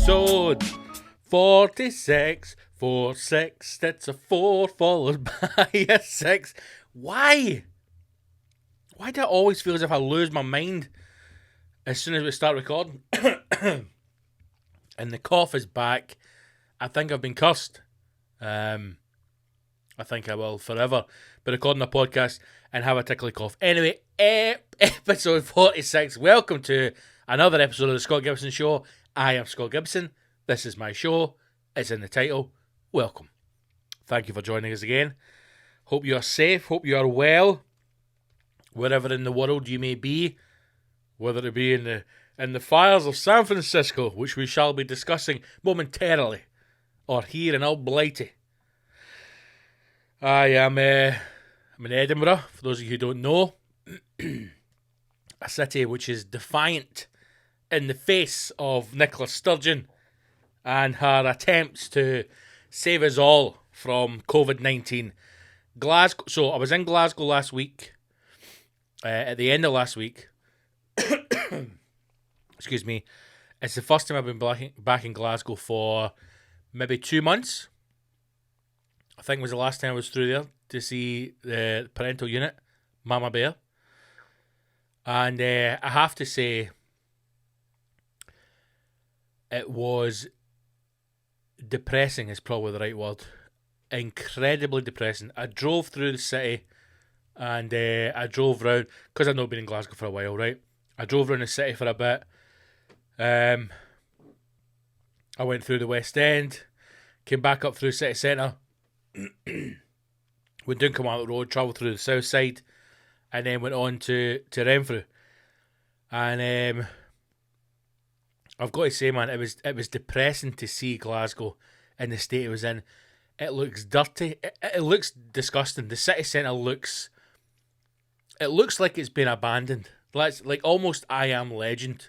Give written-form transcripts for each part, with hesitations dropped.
episode 46. 46, that's a 4 followed by a 6. Why? Why do I always feel as if I lose my mind as soon as we start recording? And the cough is back. I think I've been cursed. I think I will forever be recording a podcast and have a tickly cough. Anyway, episode 46. Welcome to another episode of the Scott Gibson Show. I am Scott Gibson. This is my show. It's in the title. Welcome. Thank you for joining us again. Hope you are safe. Hope you are well. Wherever in the world you may be. Whether it be in the fires of San Francisco, which we shall be discussing momentarily, or here in Old Blighty. I'm in Edinburgh, for those of you who don't know. A city which is defiant in the face of Nicola Sturgeon and her attempts to save us all from COVID-19. Glasgow. So I was in Glasgow last week, at the end of last week. Excuse me. It's the first time I've been back in Glasgow for maybe 2 months. I think it was the last time I was through there to see the parental unit, Mama Bear. And I have to say, it was depressing is probably the right word. Incredibly depressing. I drove through the city and I drove round, because I've not been in Glasgow for a while, right? I drove around the city for a bit. I went through the West End, came back up through city centre, went down Kilmarnock Road, travelled through the south side, and then went on to Renfrew. And I've got to say, man, it was depressing to see Glasgow in the state it was in. It looks dirty. It looks disgusting. The city centre looks like it's been abandoned. Like almost I Am Legend.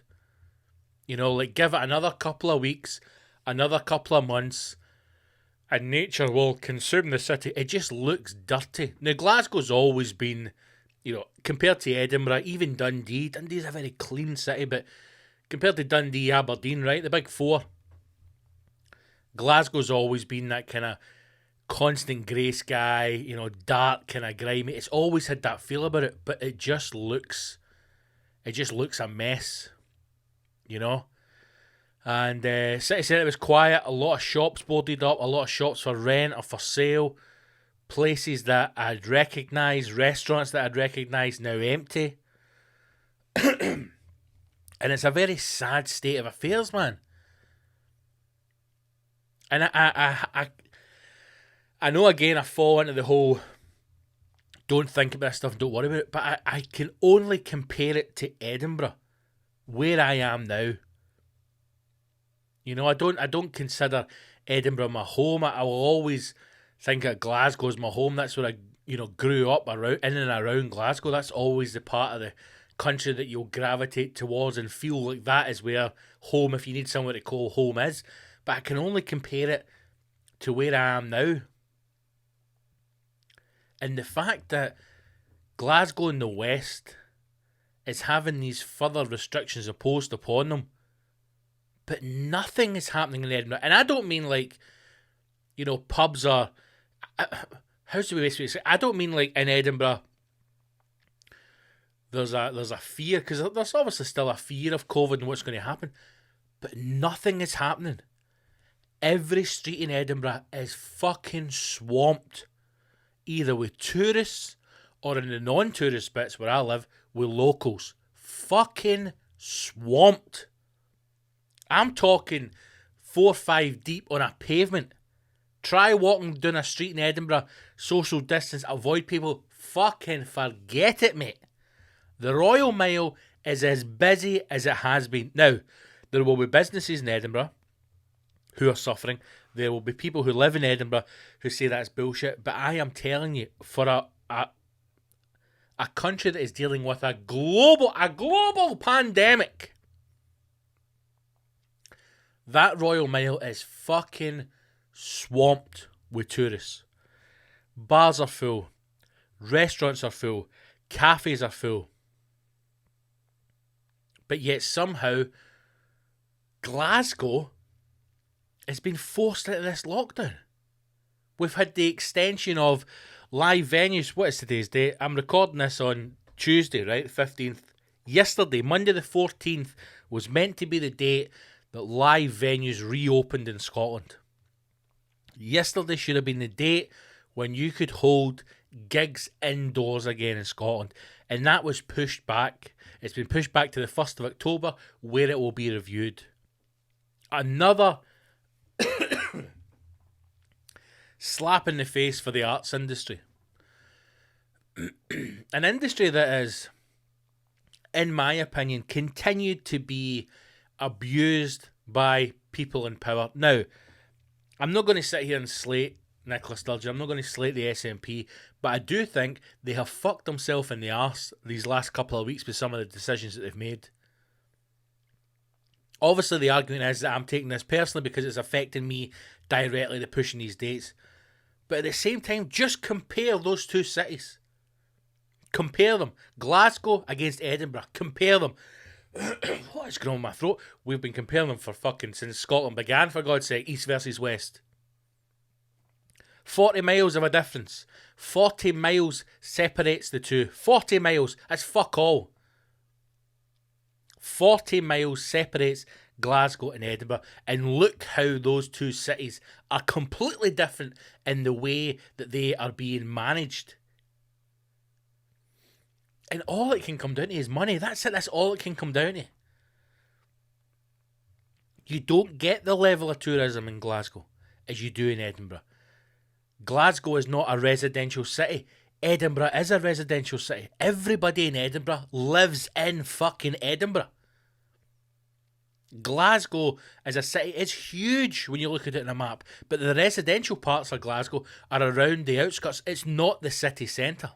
You know, like give it another couple of weeks, another couple of months, and nature will consume the city. It just looks dirty. Now, Glasgow's always been, you know, compared to Edinburgh, even Dundee. Dundee's a very clean city, but compared to Dundee, Aberdeen, right, the big four, Glasgow's always been that kind of constant grey sky, you know, dark, kind of grimy. It's always had that feel about it, but it just looks a mess, you know. And city centre was quiet. A lot of shops boarded up. A lot of shops for rent or for sale. Places that I'd recognise, restaurants that I'd recognise now empty. And it's a very sad state of affairs, man. And I know, again, I fall into the whole don't think about this stuff, don't worry about it, but I can only compare it to Edinburgh, where I am now. You know, I don't consider Edinburgh my home. I will always think of Glasgow as my home. That's where I, you know, grew up around, in and around Glasgow. That's always the part of the country that you'll gravitate towards and feel like that is where home, if you need somewhere to call home, is. But I can only compare it to where I am now. And the fact that Glasgow in the West is having these further restrictions imposed upon them, but nothing is happening in Edinburgh. And I don't mean like, you know, pubs are... How's the best way to say it? I don't mean like in Edinburgh there's a fear, because there's obviously still a fear of COVID and what's going to happen, but nothing is happening. Every street in Edinburgh is fucking swamped, either with tourists or in the non-tourist bits where I live, with locals. Fucking swamped. I'm talking 4 or 5 deep on a pavement. Try walking down a street in Edinburgh, social distance, avoid people. Fucking forget it, mate. The Royal Mile is as busy as it has been. Now, there will be businesses in Edinburgh who are suffering. There will be people who live in Edinburgh who say that's bullshit. But I am telling you, for a country that is dealing with a global pandemic, that Royal Mile is fucking swamped with tourists. Bars are full. Restaurants are full. Cafes are full. But yet somehow Glasgow has been forced into this lockdown. We've had the extension of live venues. What is today's date? I'm recording this on Tuesday, right? 15th. Yesterday, Monday the 14th, was meant to be the date that live venues reopened in Scotland. Yesterday should have been the date when you could hold gigs indoors again in Scotland. And that was pushed back. It's been pushed back to the 1st of October, where it will be reviewed. Another slap in the face for the arts industry. An industry that is, in my opinion, continued to be abused by people in power. Now, I'm not going to sit here and slate Nicola Sturgeon. I'm not going to slate the SNP, but I do think they have fucked themselves in the arse these last couple of weeks with some of the decisions that they've made. Obviously, the argument is that I'm taking this personally because it's affecting me directly, to pushing these dates. But at the same time, just compare those two cities. Compare them. Glasgow against Edinburgh. Compare them. What is going on in my throat? We've been comparing them for fucking since Scotland began, for God's sake. East versus West. 40 miles of a difference. 40 miles separates the two. 40 miles. That's fuck all. 40 miles separates Glasgow and Edinburgh. And look how those two cities are completely different in the way that they are being managed. And all it can come down to is money. That's it. That's all it can come down to. You don't get the level of tourism in Glasgow as you do in Edinburgh. Glasgow is not a residential city. Edinburgh is a residential city. Everybody in Edinburgh lives in fucking Edinburgh. Glasgow as a city is huge when you look at it on a map, but the residential parts of Glasgow are around the outskirts. It's not the city centre.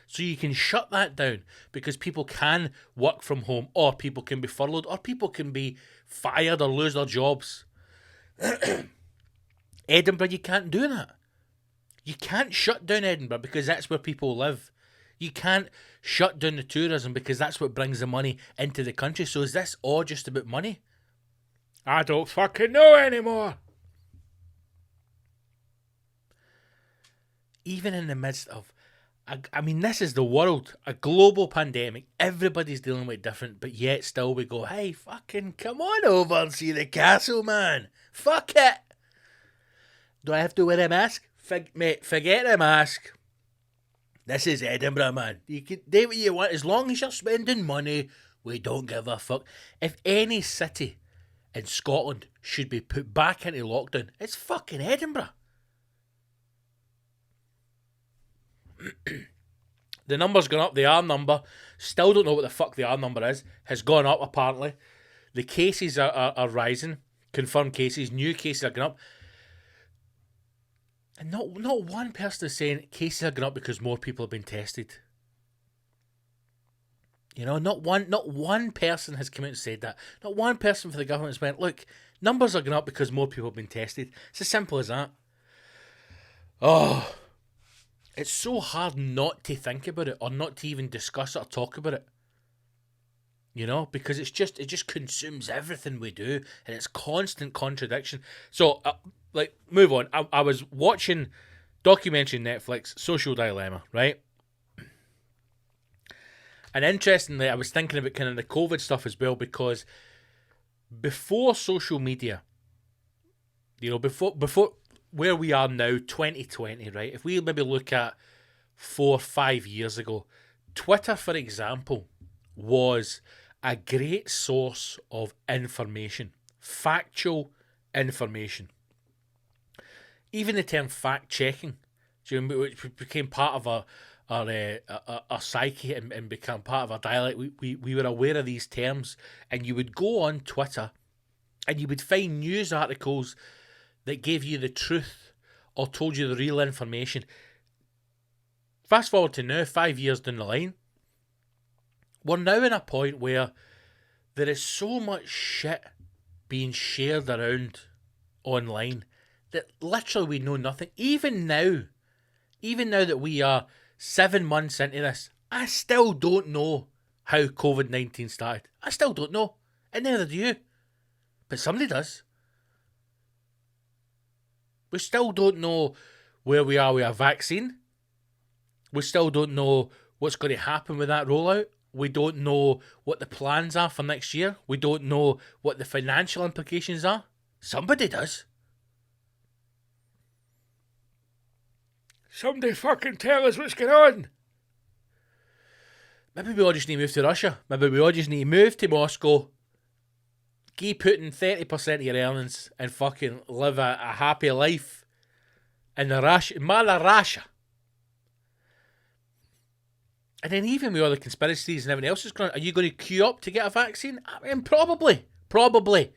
So you can shut that down because people can work from home, or people can be furloughed, or people can be fired or lose their jobs. Edinburgh, you can't do that. You can't shut down Edinburgh because that's where people live. You can't shut down the tourism because that's what brings the money into the country. So is this all just about money? I don't fucking know anymore. Even in the midst of, I mean, this is the world, a global pandemic. Everybody's dealing with it different, but yet still we go, hey, fucking come on over and see the castle, man. Fuck it. Do I have to wear a mask? Mate, forget the mask. This is Edinburgh, man. You can do what you want as long as you're spending money. We don't give a fuck. If any city in Scotland should be put back into lockdown, it's fucking Edinburgh. The number's gone up. The R number, still don't know what the fuck the R number is, has gone up apparently. The cases are rising. Confirmed cases, new cases are going up. And not one person is saying cases are going up because more people have been tested. You know, not one person has come out and said that. Not one person for the government has went, look, numbers are going up because more people have been tested. It's as simple as that. Oh, it's so hard not to think about it, or not to even discuss it or talk about it. You know, because it just consumes everything we do, and it's constant contradiction. So, move on. I was watching documentary on Netflix, Social Dilemma, right? And interestingly, I was thinking about kind of the COVID stuff as well, because before social media, you know, before where we are now, 2020, right? If we maybe look at 4 or 5 years ago, Twitter, for example, was a great source of information, factual information. Even the term fact-checking, which became part of our psyche and became part of our dialect, we were aware of these terms, and you would go on Twitter and you would find news articles that gave you the truth or told you the real information. Fast forward to now, 5 years down the line, we're now in a point where there is so much shit being shared around online that literally we know nothing. Even now that we are 7 months into this, I still don't know how COVID-19 started. I still don't know, and neither do you. But somebody does. We still don't know where we are with a vaccine. We still don't know what's going to happen with that rollout. We don't know what the plans are for next year. We don't know what the financial implications are. Somebody does. Somebody fucking tell us what's going on. Maybe we all just need to move to Russia. Maybe we all just need to move to Moscow. Give Putin 30% of your earnings and fucking live a happy life in the Mother Russia. And then even with all the conspiracies and everything else is going on, are you going to queue up to get a vaccine? I mean, probably. Probably.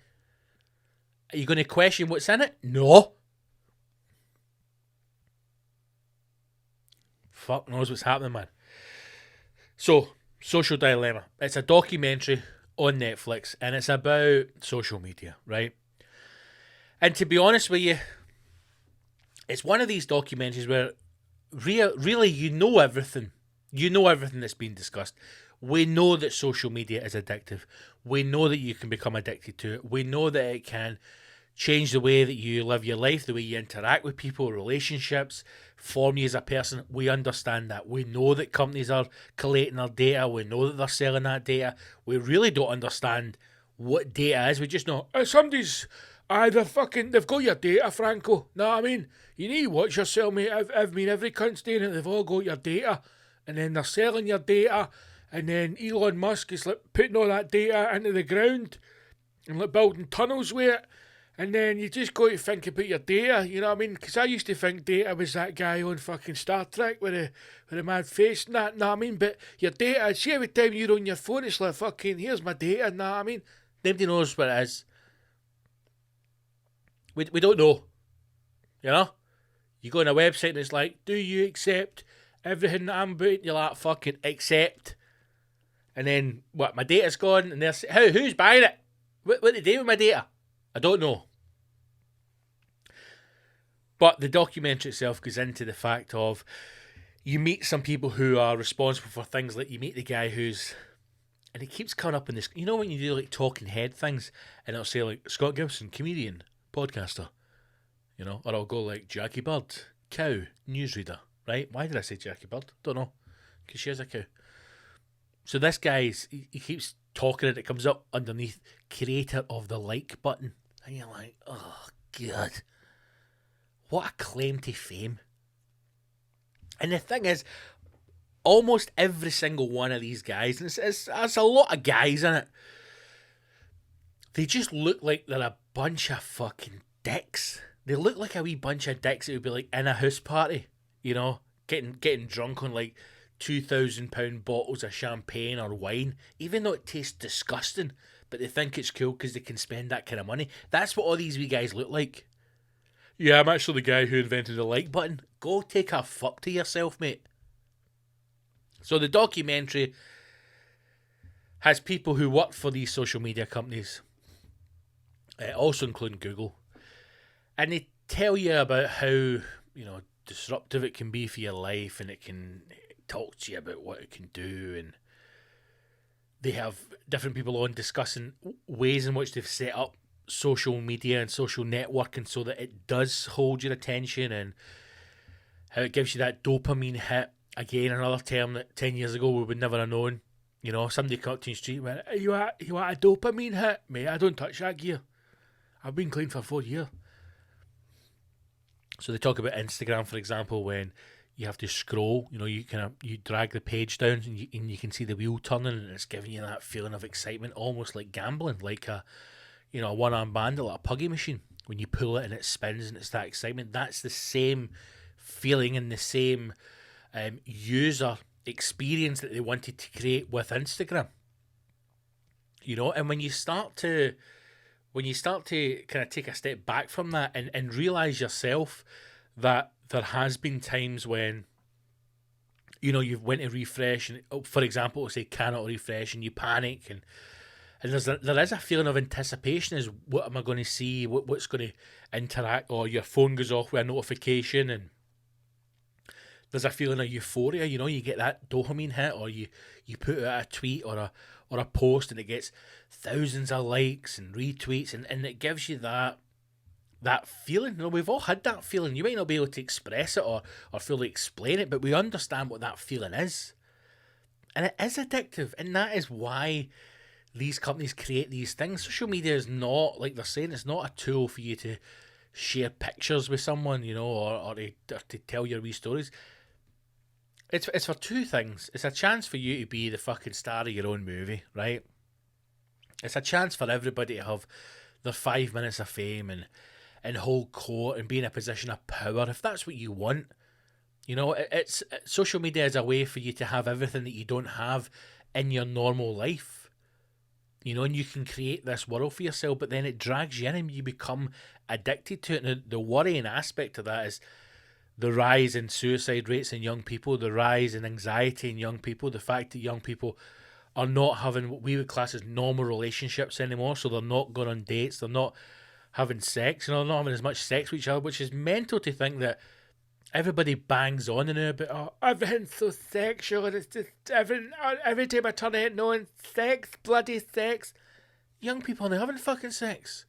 Are you going to question what's in it? No. Fuck knows what's happening, man. So, Social Dilemma. It's a documentary on Netflix, and it's about social media, right? And to be honest with you, it's one of these documentaries where really you know everything. You know everything that's been discussed. We know that social media is addictive. We know that you can become addicted to it. We know that it can change the way that you live your life, the way you interact with people, relationships, form you as a person. We understand that. We know that companies are collating our data. We know that they're selling that data. We really don't understand what data is. We just know, somebody's either they've got your data, Franco. Know what I mean? You need to watch yourself, mate. Every cunt's doing it. They've all got your data. And then they're selling your data. And then Elon Musk is like putting all that data into the ground and like building tunnels with it. And then you just got to think about your data, you know what I mean? Because I used to think data was that guy on fucking Star Trek with a mad face and that, know what I mean? But your data, see every time you're on your phone, it's like fucking, here's my data, know what I mean? Nobody knows what it is. We don't know, you know? You go on a website and it's like, do you accept everything that I'm about? You're like, fucking accept. And then, what, my data's gone? And they're saying, who's buying it? What do they do with my data? I don't know. But the documentary itself goes into the fact of you meet some people who are responsible for things, like you meet the guy who's, and it keeps coming up in this, you know when you do like talking head things and it'll say like Scott Gibson, comedian, podcaster, you know, or I'll go like Jackie Bird, cow, newsreader, right? Why did I say Jackie Bird? Don't know, because she has a cow. So this guy's, he keeps talking and it comes up underneath creator of the like button. And you're like, oh, God. What a claim to fame. And the thing is, almost every single one of these guys, and it's a lot of guys in it, they just look like they're a bunch of fucking dicks. They look like a wee bunch of dicks that would be like in a house party, you know, getting drunk on like £2,000 bottles of champagne or wine, even though it tastes disgusting, but they think it's cool because they can spend that kind of money. That's what all these wee guys look like. Yeah, I'm actually the guy who invented the like button. Go take a fuck to yourself, mate. So the documentary has people who work for these social media companies, also including Google, and they tell you about how, you know, disruptive it can be for your life, and it can talk to you about what it can do, and they have different people on discussing ways in which they've set up social media and social networking so that it does hold your attention, and how it gives you that dopamine hit. Again, another term that 10 years ago we would never have known. You know, somebody come up to the street and went, you want a dopamine hit? Mate, I don't touch that gear. I've been clean for 4 years. So they talk about Instagram, for example, when you have to scroll, you know, you drag the page down and you can see the wheel turning, and it's giving you that feeling of excitement, almost like gambling, like a one-arm bandit, like a puggy machine. When you pull it and it spins and it's that excitement, that's the same feeling and the same user experience that they wanted to create with Instagram. You know, and when you start to kind of take a step back from that and realise yourself that there has been times when, you know, you've went to refresh and, for example, say cannot refresh, and you panic, and there is a feeling of anticipation as what am I going to see, what's going to interact, or your phone goes off with a notification, and there's a feeling of euphoria, you know, you get that dopamine hit, or you put out a tweet or a post and it gets thousands of likes and retweets, and it gives you that that feeling. You know, we've all had that feeling. You might not be able to express it or fully explain it, but we understand what that feeling is. And it is addictive, and that is why these companies create these things. Social media is not, like they're saying, it's not a tool for you to share pictures with someone, you know, or to tell your wee stories. It's for two things. It's a chance for you to be the fucking star of your own movie, right? It's a chance for everybody to have their 5 minutes of fame and hold court and be in a position of power, if that's what you want. You know, it's social media is a way for you to have everything that you don't have in your normal life. You know, and you can create this world for yourself, but then it drags you in and you become addicted to it. And the worrying aspect of that is the rise in suicide rates in young people, the rise in anxiety in young people, the fact that young people are not having what we would class as normal relationships anymore, so they're not going on dates, they're not having sex, you know, they're not having as much sex with each other, which is mental to think that everybody bangs on and about, oh, everything's so sexual, and it's just every time I turn it, knowing sex, bloody sex. Young people aren't having fucking sex.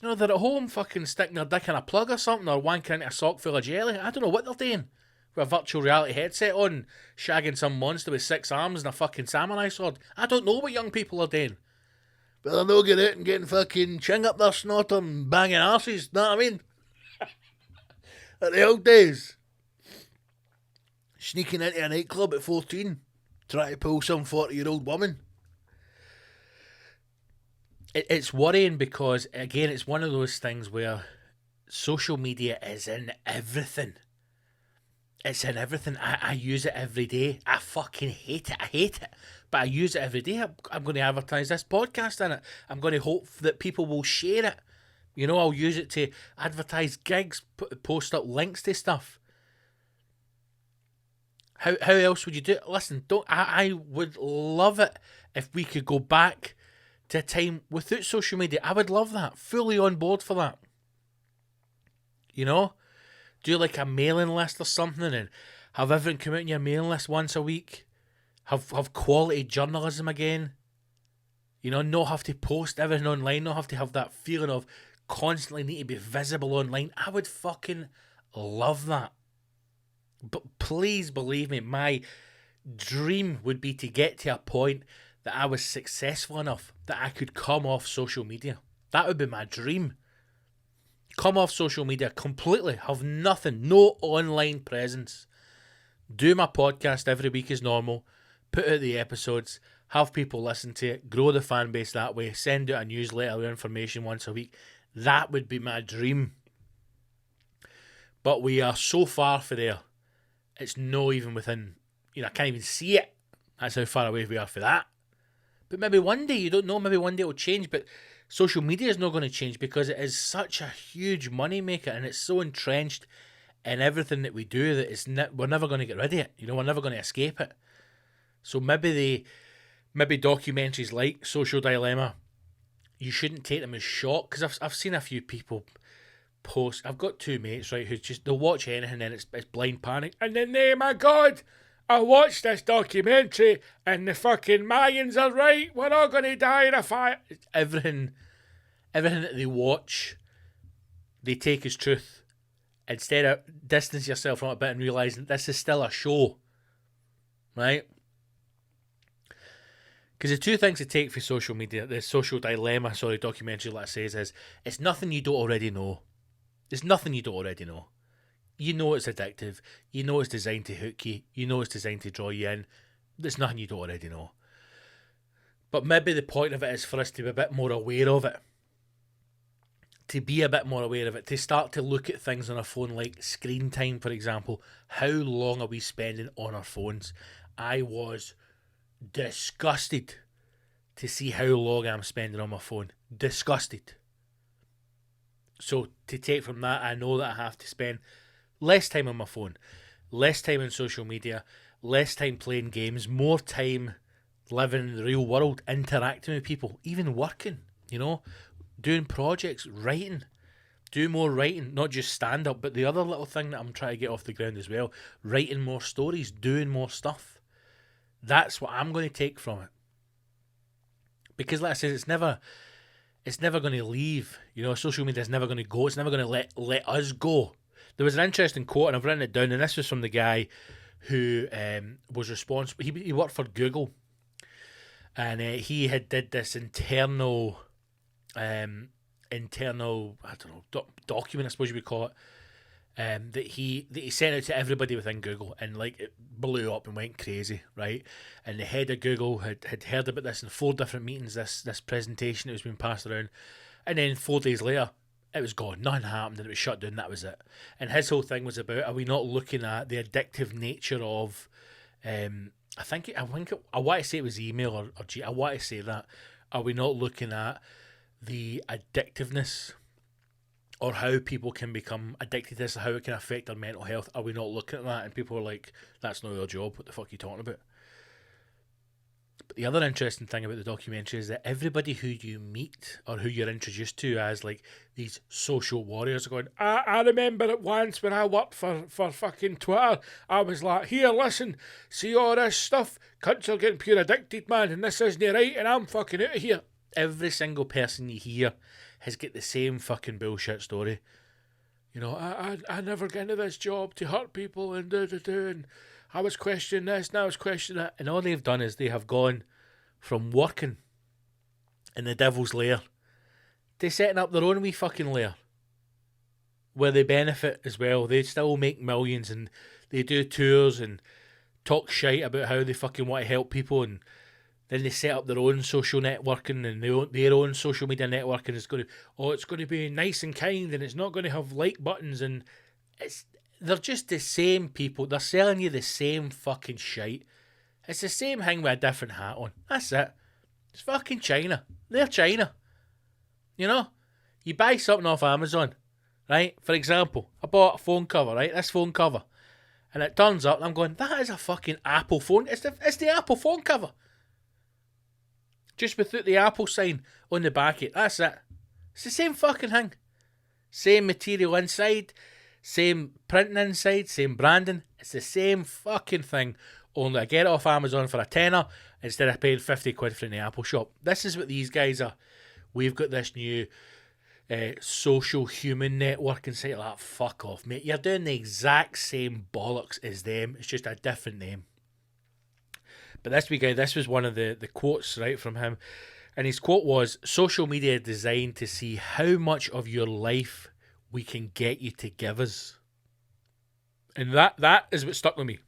You know, they're at home fucking sticking their dick in a plug or something, or wanking into a sock full of jelly. I don't know what they're doing. With a virtual reality headset on, shagging some monster with 6 arms and a fucking samurai sword. I don't know what young people are doing. But they're not getting out and getting fucking ching up their snot and banging arses, know what I mean? At the old days. Sneaking into a nightclub at 14, trying to pull some 40-year-old woman. It's worrying because, again, it's one of those things where social media is in everything. It's in everything. I use it every day. I fucking hate it. I hate it. But I use it every day. I'm going to advertise this podcast in it. I'm going to hope that people will share it. You know, I'll use it to advertise gigs, post up links to stuff. How else would you do it? Listen, I would love it if we could go back to a time without social media. I would love that. Fully on board for that. You know? Do like a mailing list or something and have everything come out in your mailing list once a week. Have quality journalism again. You know, not have to post everything online, not have to have that feeling of constantly need to be visible online. I would fucking love that. But please believe me, my dream would be to get to a point that I was successful enough that I could come off social media. That would be my dream. Come off social media completely. Have nothing. No online presence. Do my podcast every week as normal. Put out the episodes. Have people listen to it. Grow the fan base that way. Send out a newsletter with information once a week. That would be my dream. But we are so far from there. It's not even within... You know, I can't even see it. That's how far away we are for that. But maybe one day, you don't know, maybe one day it will change. But social media is not going to change because it is such a huge money maker and it's so entrenched in everything that we do that we're never going to get rid of it. You know, we're never going to escape it. So maybe documentaries like Social Dilemma, you shouldn't take them as shock, because I've seen a few people post. I've got two mates, right, who just, they'll watch anything and it's blind panic. And then they, my God, I watched this documentary and the fucking Mayans are right. We're all going to die in a fire. Everything that they watch, they take as truth. Instead of distance yourself from it a bit and realising this is still a show. Right? Because the two things to take for social media, the Social Dilemma, documentary, let's say, is it's nothing you don't already know. There's nothing you don't already know. You know it's addictive. You know it's designed to hook you. You know it's designed to draw you in. There's nothing you don't already know. But maybe the point of it is for us to be a bit more aware of it. To be a bit more aware of it. To start to look at things on our phone, like screen time, for example. How long are we spending on our phones? I was disgusted to see how long I'm spending on my phone. Disgusted. So to take from that, I know that I have to spend less time on my phone, less time on social media, less time playing games, more time living in the real world, interacting with people, even working, you know, doing projects, writing. Do more writing, not just stand up, but the other little thing that I'm trying to get off the ground as well, writing more stories, doing more stuff. That's what I'm going to take from it. Because like I said, it's never going to leave. You know, social media is never going to go. It's never going to let us go. There was an interesting quote, and I've written it down, and this was from the guy who was responsible. He worked for Google, and he had did this internal I don't know, document, I suppose you would call it, that he sent out to everybody within Google, and like it blew up and went crazy, right? And the head of Google had heard about this in 4 different meetings, this presentation that was being passed around, and then 4 days later it was gone, nothing happened, and it was shut down. That was it. And his whole thing was about, are we not looking at the addictive nature of I want to say it was email or I want to say that, are we not looking at the addictiveness, or how people can become addicted to this, how it can affect their mental health? Are we not looking at that? And people are like, that's not your job, what the fuck are you talking about? But the other interesting thing about the documentary is that everybody who you meet, or who you're introduced to as like these social warriors, are going, I remember it once when I worked for fucking Twitter, I was like, here, listen, see all this stuff, cunts are getting pure addicted, man, and this isn't right, and I'm fucking out of here. Every single person you hear has got the same fucking bullshit story. You know, I never got into this job to hurt people, and and I was questioning this, and I was questioning that. And all they've done is they have gone from working in the devil's lair to setting up their own wee fucking lair, where they benefit as well. They still make millions, and they do tours and talk shite about how they fucking want to help people, and then they set up their own social networking, and their own social media networking is going to, it's going to be nice and kind, and it's not going to have like buttons, and they're just the same people. They're selling you the same fucking shite. It's the same thing with a different hat on. That's it. It's fucking China. They're China. You know? You buy something off Amazon, right? For example, I bought a phone cover, right? This phone cover. And it turns up, and I'm going, that is a fucking Apple phone. It's the Apple phone cover. Just without the Apple sign on the back of it. That's it. It's the same fucking thing. Same material inside, same printing inside, same branding. It's the same fucking thing. Only I get it off Amazon for a tenner instead of paying 50 quid for it in the Apple shop. This is what these guys are. We've got this new social human networking site like that. Fuck off, mate. You're doing the exact same bollocks as them. It's just a different name. But this wee guy, this was one of the quotes, right, from him. And his quote was, social media is designed to see how much of your life we can get you to give us. And that is what stuck with me.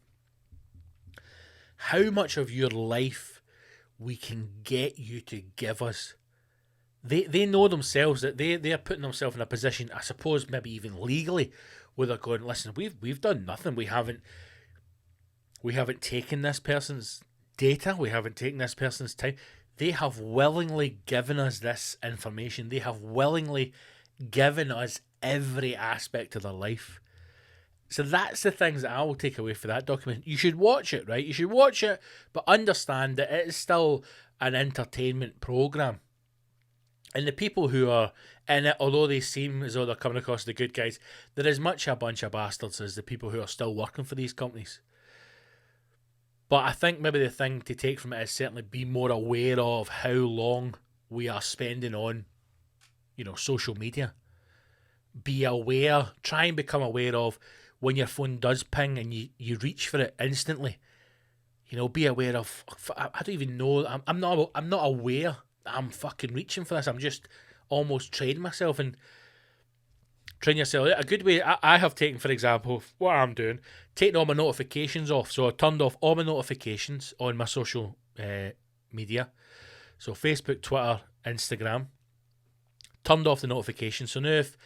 How much of your life we can get you to give us. They know themselves that they're putting themselves in a position, I suppose maybe even legally, where they're going, listen, we've done nothing. We haven't taken this person's data, we haven't taken this person's time. They have willingly given us this information. They have willingly given us every aspect of their life. So that's the things that I will take away for that document. You should watch it, right? You should watch it, but understand that it is still an entertainment program. And the people who are in it, although they seem as though they're coming across the good guys, they're as much a bunch of bastards as the people who are still working for these companies. But I think maybe the thing to take from it is certainly be more aware of how long we are spending on, social media. Be aware, try and become aware of when your phone does ping and you reach for it instantly. Be aware of, I don't even know, I'm not aware that I'm fucking reaching for this. I'm just almost training myself and train yourself. A good way I have taken, for example, what I'm doing, taking all my notifications off. So I turned off all my notifications on my social media. So Facebook, Twitter, Instagram. Turned off the notifications. So now if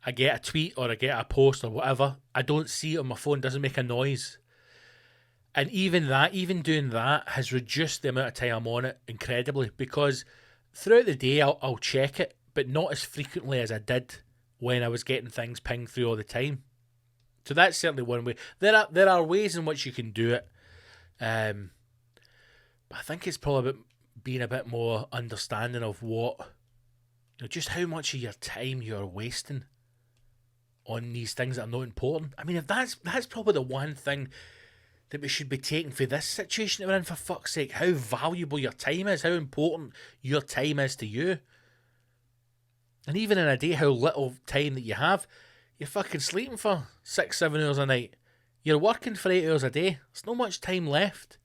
I get a tweet or I get a post or whatever, I don't see it on my phone. It doesn't make a noise. And even doing that has reduced the amount of time I'm on it incredibly, because throughout the day I'll check it, but not as frequently as I did when I was getting things pinged through all the time. So that's certainly one way. There are ways in which you can do it. But I think it's probably about being a bit more understanding of just how much of your time you're wasting on these things that are not important. I mean, if that's probably the one thing that we should be taking for this situation that we're in, for fuck's sake, how valuable your time is, how important your time is to you. And even in a day, how little time that you have, you're fucking sleeping for 6-7 hours a night. You're working for 8 hours a day. There's not much time left.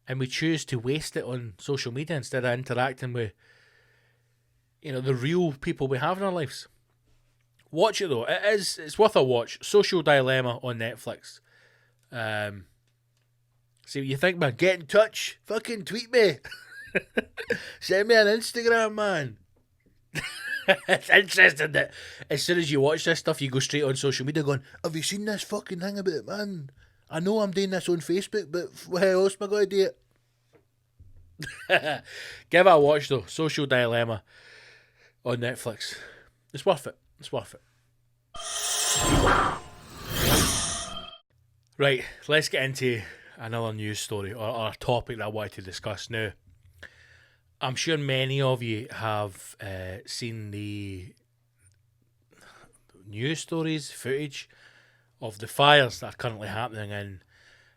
And we choose to waste it on social media instead of interacting with, the real people we have in our lives. Watch it though. It's worth a watch. Social Dilemma on Netflix. See what you think, man. Get in touch. Fucking tweet me. Send me an Instagram, man. It's interesting that as soon as you watch this stuff, you go straight on social media going, have you seen this fucking thing about it, man? I know I'm doing this on Facebook, but how else am I going to do it? Give it a watch though. Social Dilemma on Netflix. It's worth it. It's worth it. Right, let's get into another news story or a topic that I wanted to discuss now. I'm sure many of you have seen the news stories, footage of the fires that are currently happening in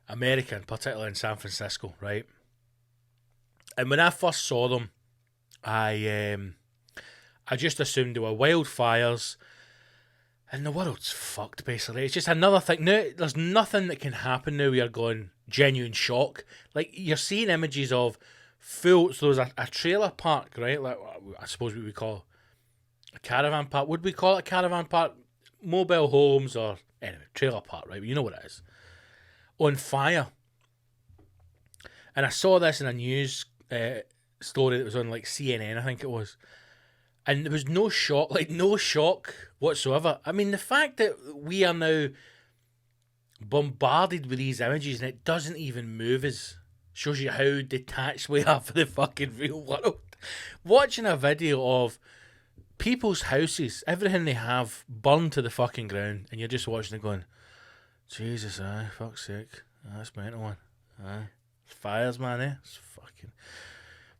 America, and particularly in San Francisco, right? And when I first saw them, I just assumed they were wildfires and the world's fucked, basically. It's just another thing. Now, there's nothing that can happen now. We are going genuine shock. Like, you're seeing images of full, so there's a trailer park, right? Like, I suppose what we call a caravan park. Would we call it a caravan park? Mobile homes or, anyway, trailer park, right? You know what it is. On fire. And I saw this in a news story that was on, like, CNN, I think it was. And there was no shock whatsoever. I mean, the fact that we are now bombarded with these images and it doesn't even move us shows you how detached we are from the fucking real world. Watching a video of people's houses, everything they have, burned to the fucking ground, and you're just watching it going, Jesus, fuck's sake. That's mental, man. It's fires, man, eh? It's fucking...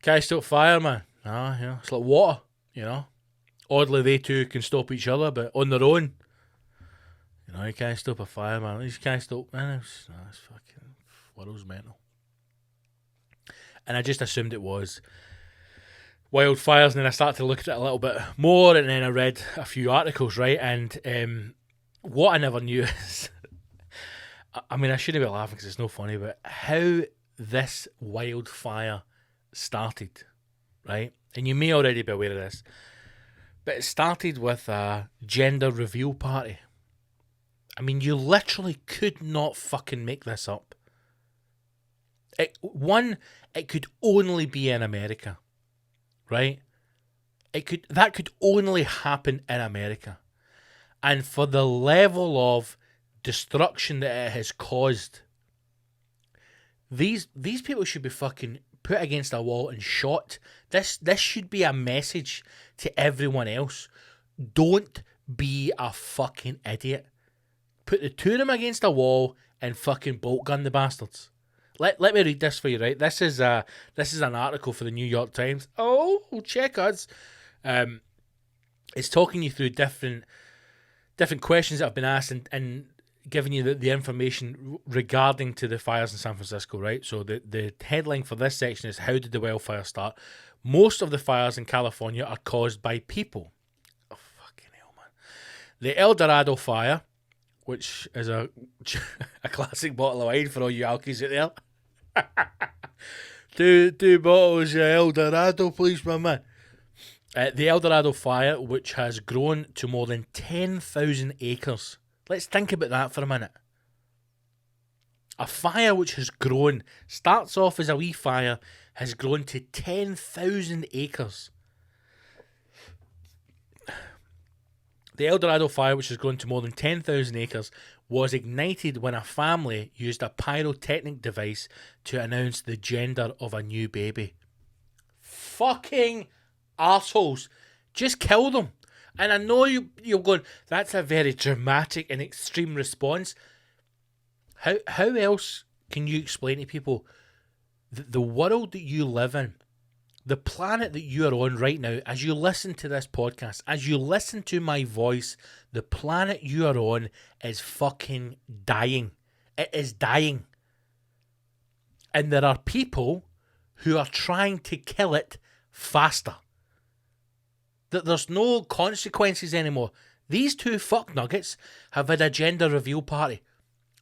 Can't stop fire, man. It's like water. Oddly they two can stop each other, but on their own, you can't stop a fire, man. You can't stop, man. It's fucking world's mental. And I just assumed it was wildfires, and then I started to look at it a little bit more, and then I read a few articles, right? And what I never knew is, I mean, I shouldn't be laughing because it's no funny, but how this wildfire started, right? And you may already be aware of this, but it started with a gender reveal party. I mean, you literally could not fucking make this up. It could only be in America, right? That could only happen in America. And for the level of destruction that it has caused, these people should be fucking put against a wall and shot. This should be a message to everyone else. Don't be a fucking idiot. Put the two of them against a wall and fucking bolt gun the bastards. Let me read this for you, right? This is an article for the New York Times. Oh, check us. It's talking you through different questions that have been asked and giving you the information regarding to the fires in San Francisco, right? So the headline for this section is, how did the wildfire start? Most of the fires in California are caused by people. Oh, fucking hell, man. The El Dorado fire, which is a classic bottle of wine for all you alkies out there. two bottles of El Dorado, please, my man. The El Dorado fire, which has grown to more than 10,000 acres. Let's think about that for a minute. A fire which has grown, starts off as a wee fire, has grown to 10,000 acres. The El Dorado fire, which has grown to more than 10,000 acres, was ignited when a family used a pyrotechnic device to announce the gender of a new baby. Fucking arseholes. Just kill them. And I know you're going, that's a very dramatic and extreme response. How else can you explain to people the world that you live in, the planet that you are on right now, as you listen to this podcast, as you listen to my voice, the planet you are on is fucking dying. It is dying. And there are people who are trying to kill it faster. That there's no consequences anymore. These two fuck nuggets have had a gender reveal party.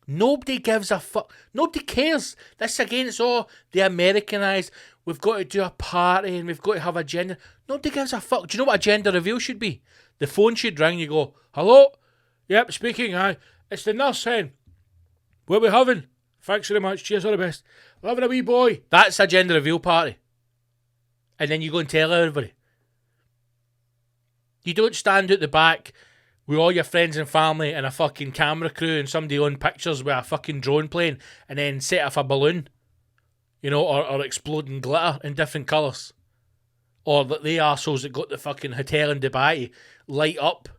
Nobody gives a fuck. Nobody cares. This again, it's all the Americanized. We've got to do a party and we've got to have a gender. Nobody gives a fuck. Do you know what a gender reveal should be? The phone should ring. You go, hello? Yep, speaking. Hi. It's the nurse saying, what are we having? Thanks very much. Cheers, all the best. We're having a wee boy. That's a gender reveal party. And then you go and tell everybody. You don't stand at the back with all your friends and family and a fucking camera crew and somebody on pictures with a fucking drone plane and then set off a balloon, you know, or exploding glitter in different colours. Or that the arseholes that got the fucking hotel in Dubai light up.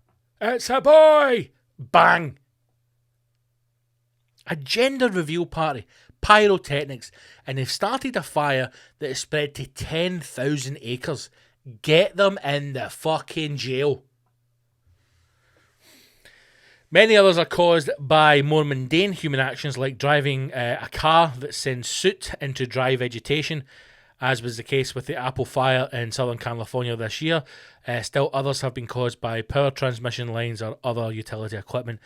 It's a boy! Bang! A gender reveal party, pyrotechnics, and they've started a fire that has spread to 10,000 acres. Get them in the fucking jail. Many others are caused by more mundane human actions like driving a car that sends soot into dry vegetation, as was the case with the Apple fire in Southern California this year. Still others have been caused by power transmission lines or other utility equipment,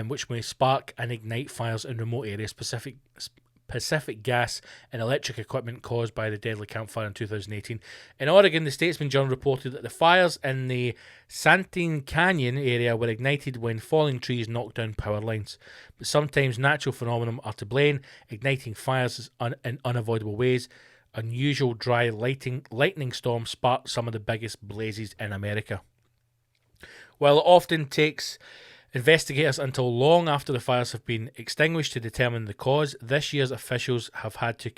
which may spark and ignite fires in remote areas. Pacific gas and electric equipment caused by the deadly campfire in 2018. In Oregon, the Statesman Journal reported that the fires in the Santin Canyon area were ignited when falling trees knocked down power lines. But sometimes natural phenomena are to blame. Igniting fires in unavoidable ways. Unusual dry lightning storms sparked some of the biggest blazes in America. While it often takes investigators until long after the fires have been extinguished to determine the cause, this year's officials have had to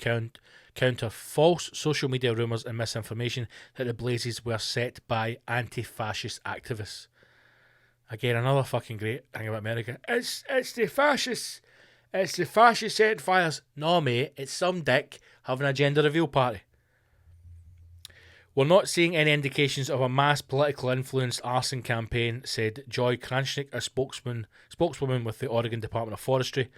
counter false social media rumours and misinformation that the blazes were set by anti-fascist activists. Again, another fucking great thing about America. It's the fascists. It's the fascists setting fires. No, mate, it's some dick having a gender reveal party. We're not seeing any indications of a mass political influenced arson campaign, said Joy Kranchnik, a spokeswoman with the Oregon Department of Forestry.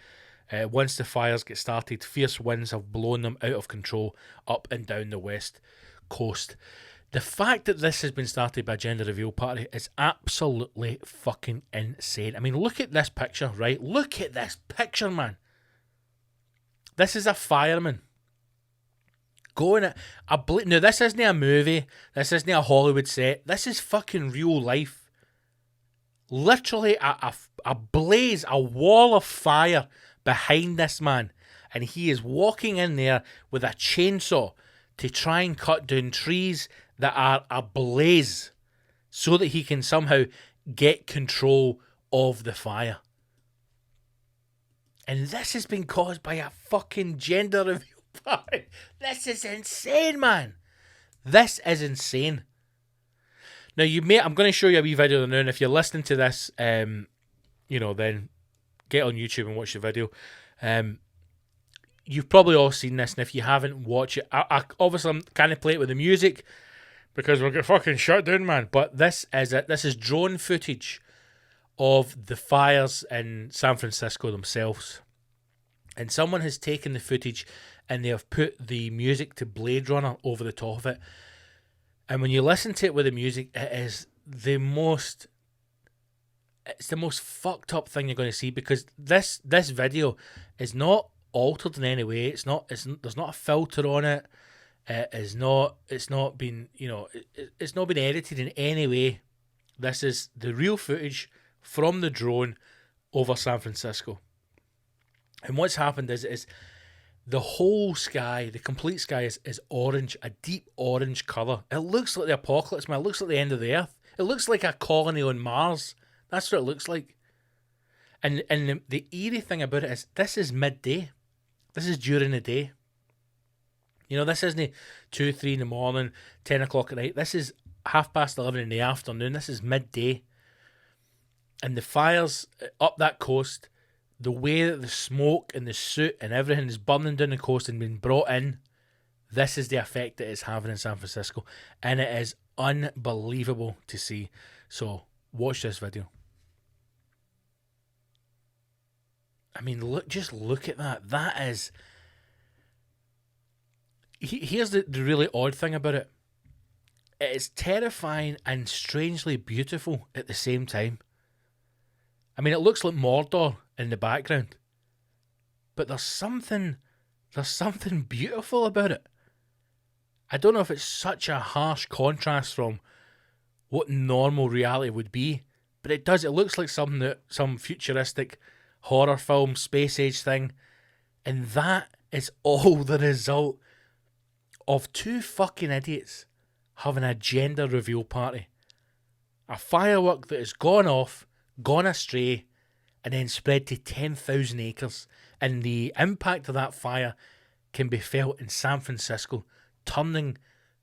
Once the fires get started, fierce winds have blown them out of control up and down the west coast. The fact that this has been started by a gender reveal party is absolutely fucking insane. I mean, look at this picture, right? Look at this picture, man. This is a fireman. Now, this isn't a movie. This isn't a Hollywood set. This is fucking real life. Literally a blaze, a wall of fire behind this man. And he is walking in there with a chainsaw to try and cut down trees that are ablaze so that he can somehow get control of the fire. And this has been caused by a fucking gender reveal. This is insane, man. This is insane. Now, I'm going to show you a wee video now, and if you're listening to this, then get on YouTube and watch the video. You've probably all seen this, and if you haven't, watch it. Obviously, I'm kind of play it with the music because we'll get fucking shut down, man. But this is it. This is drone footage of the fires in San Francisco themselves. And someone has taken the footage and they have put the music to Blade Runner over the top of it. And when you listen to it with the music, it's the most fucked up thing you're going to see, because this video is not altered in any way. There's not a filter on it. It's not been edited in any way. This is the real footage from the drone over San Francisco. And what's happened is the whole sky, the complete sky is orange, a deep orange colour. It looks like the apocalypse, man. It looks like the end of the earth. It looks like a colony on Mars. That's what it looks like. And the eerie thing about it is this is midday. This is during the day. You know, this isn't 2, 3 in the morning, 10 o'clock at night. This is 11:30 in the afternoon. This is midday. And the fires up that coast, the way that the smoke and the soot and everything is burning down the coast and being brought in, this is the effect that it's having in San Francisco. And it is unbelievable to see. So, watch this video. I mean, just look at that. That is... Here's the really odd thing about it. it is terrifying and strangely beautiful at the same time. I mean, it looks like Mordor in the background, but there's something beautiful about it. I don't know if it's such a harsh contrast from what normal reality would be, but it does. It looks like something that some futuristic horror film, space age thing, and that is all the result of two fucking idiots having a gender reveal party. A firework that has gone off, gone astray, and then spread to 10,000 acres. And the impact of that fire can be felt in San Francisco, turning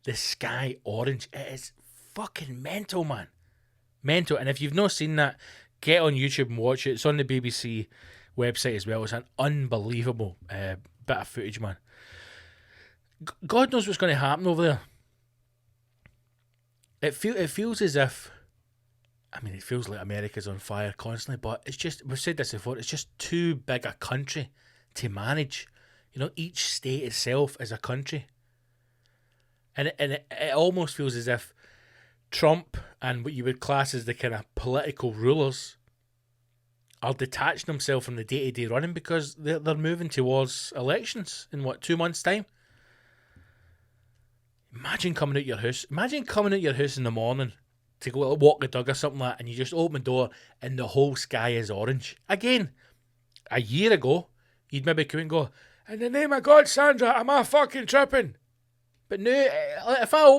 the sky orange. It is fucking mental, man. Mental. And if you've not seen that, get on YouTube and watch it. It's on the BBC website as well. It's an unbelievable bit of footage, man. God knows what's going to happen over there. It feels as if, I mean, it feels like America's on fire constantly, but it's just, we've said this before, it's just too big a country to manage. You know, each state itself is a country. And it almost feels as if Trump and what you would class as the kind of political rulers are detaching themselves from the day-to-day running because they're moving towards elections in, 2 months' time? Imagine coming out your house. Imagine coming out your house in the morning to go walk the dog or something like that, and you just open the door and the whole sky is orange. Again, a year ago, you'd maybe come and go, in the name of God, Sandra, am I fucking tripping? But now, if I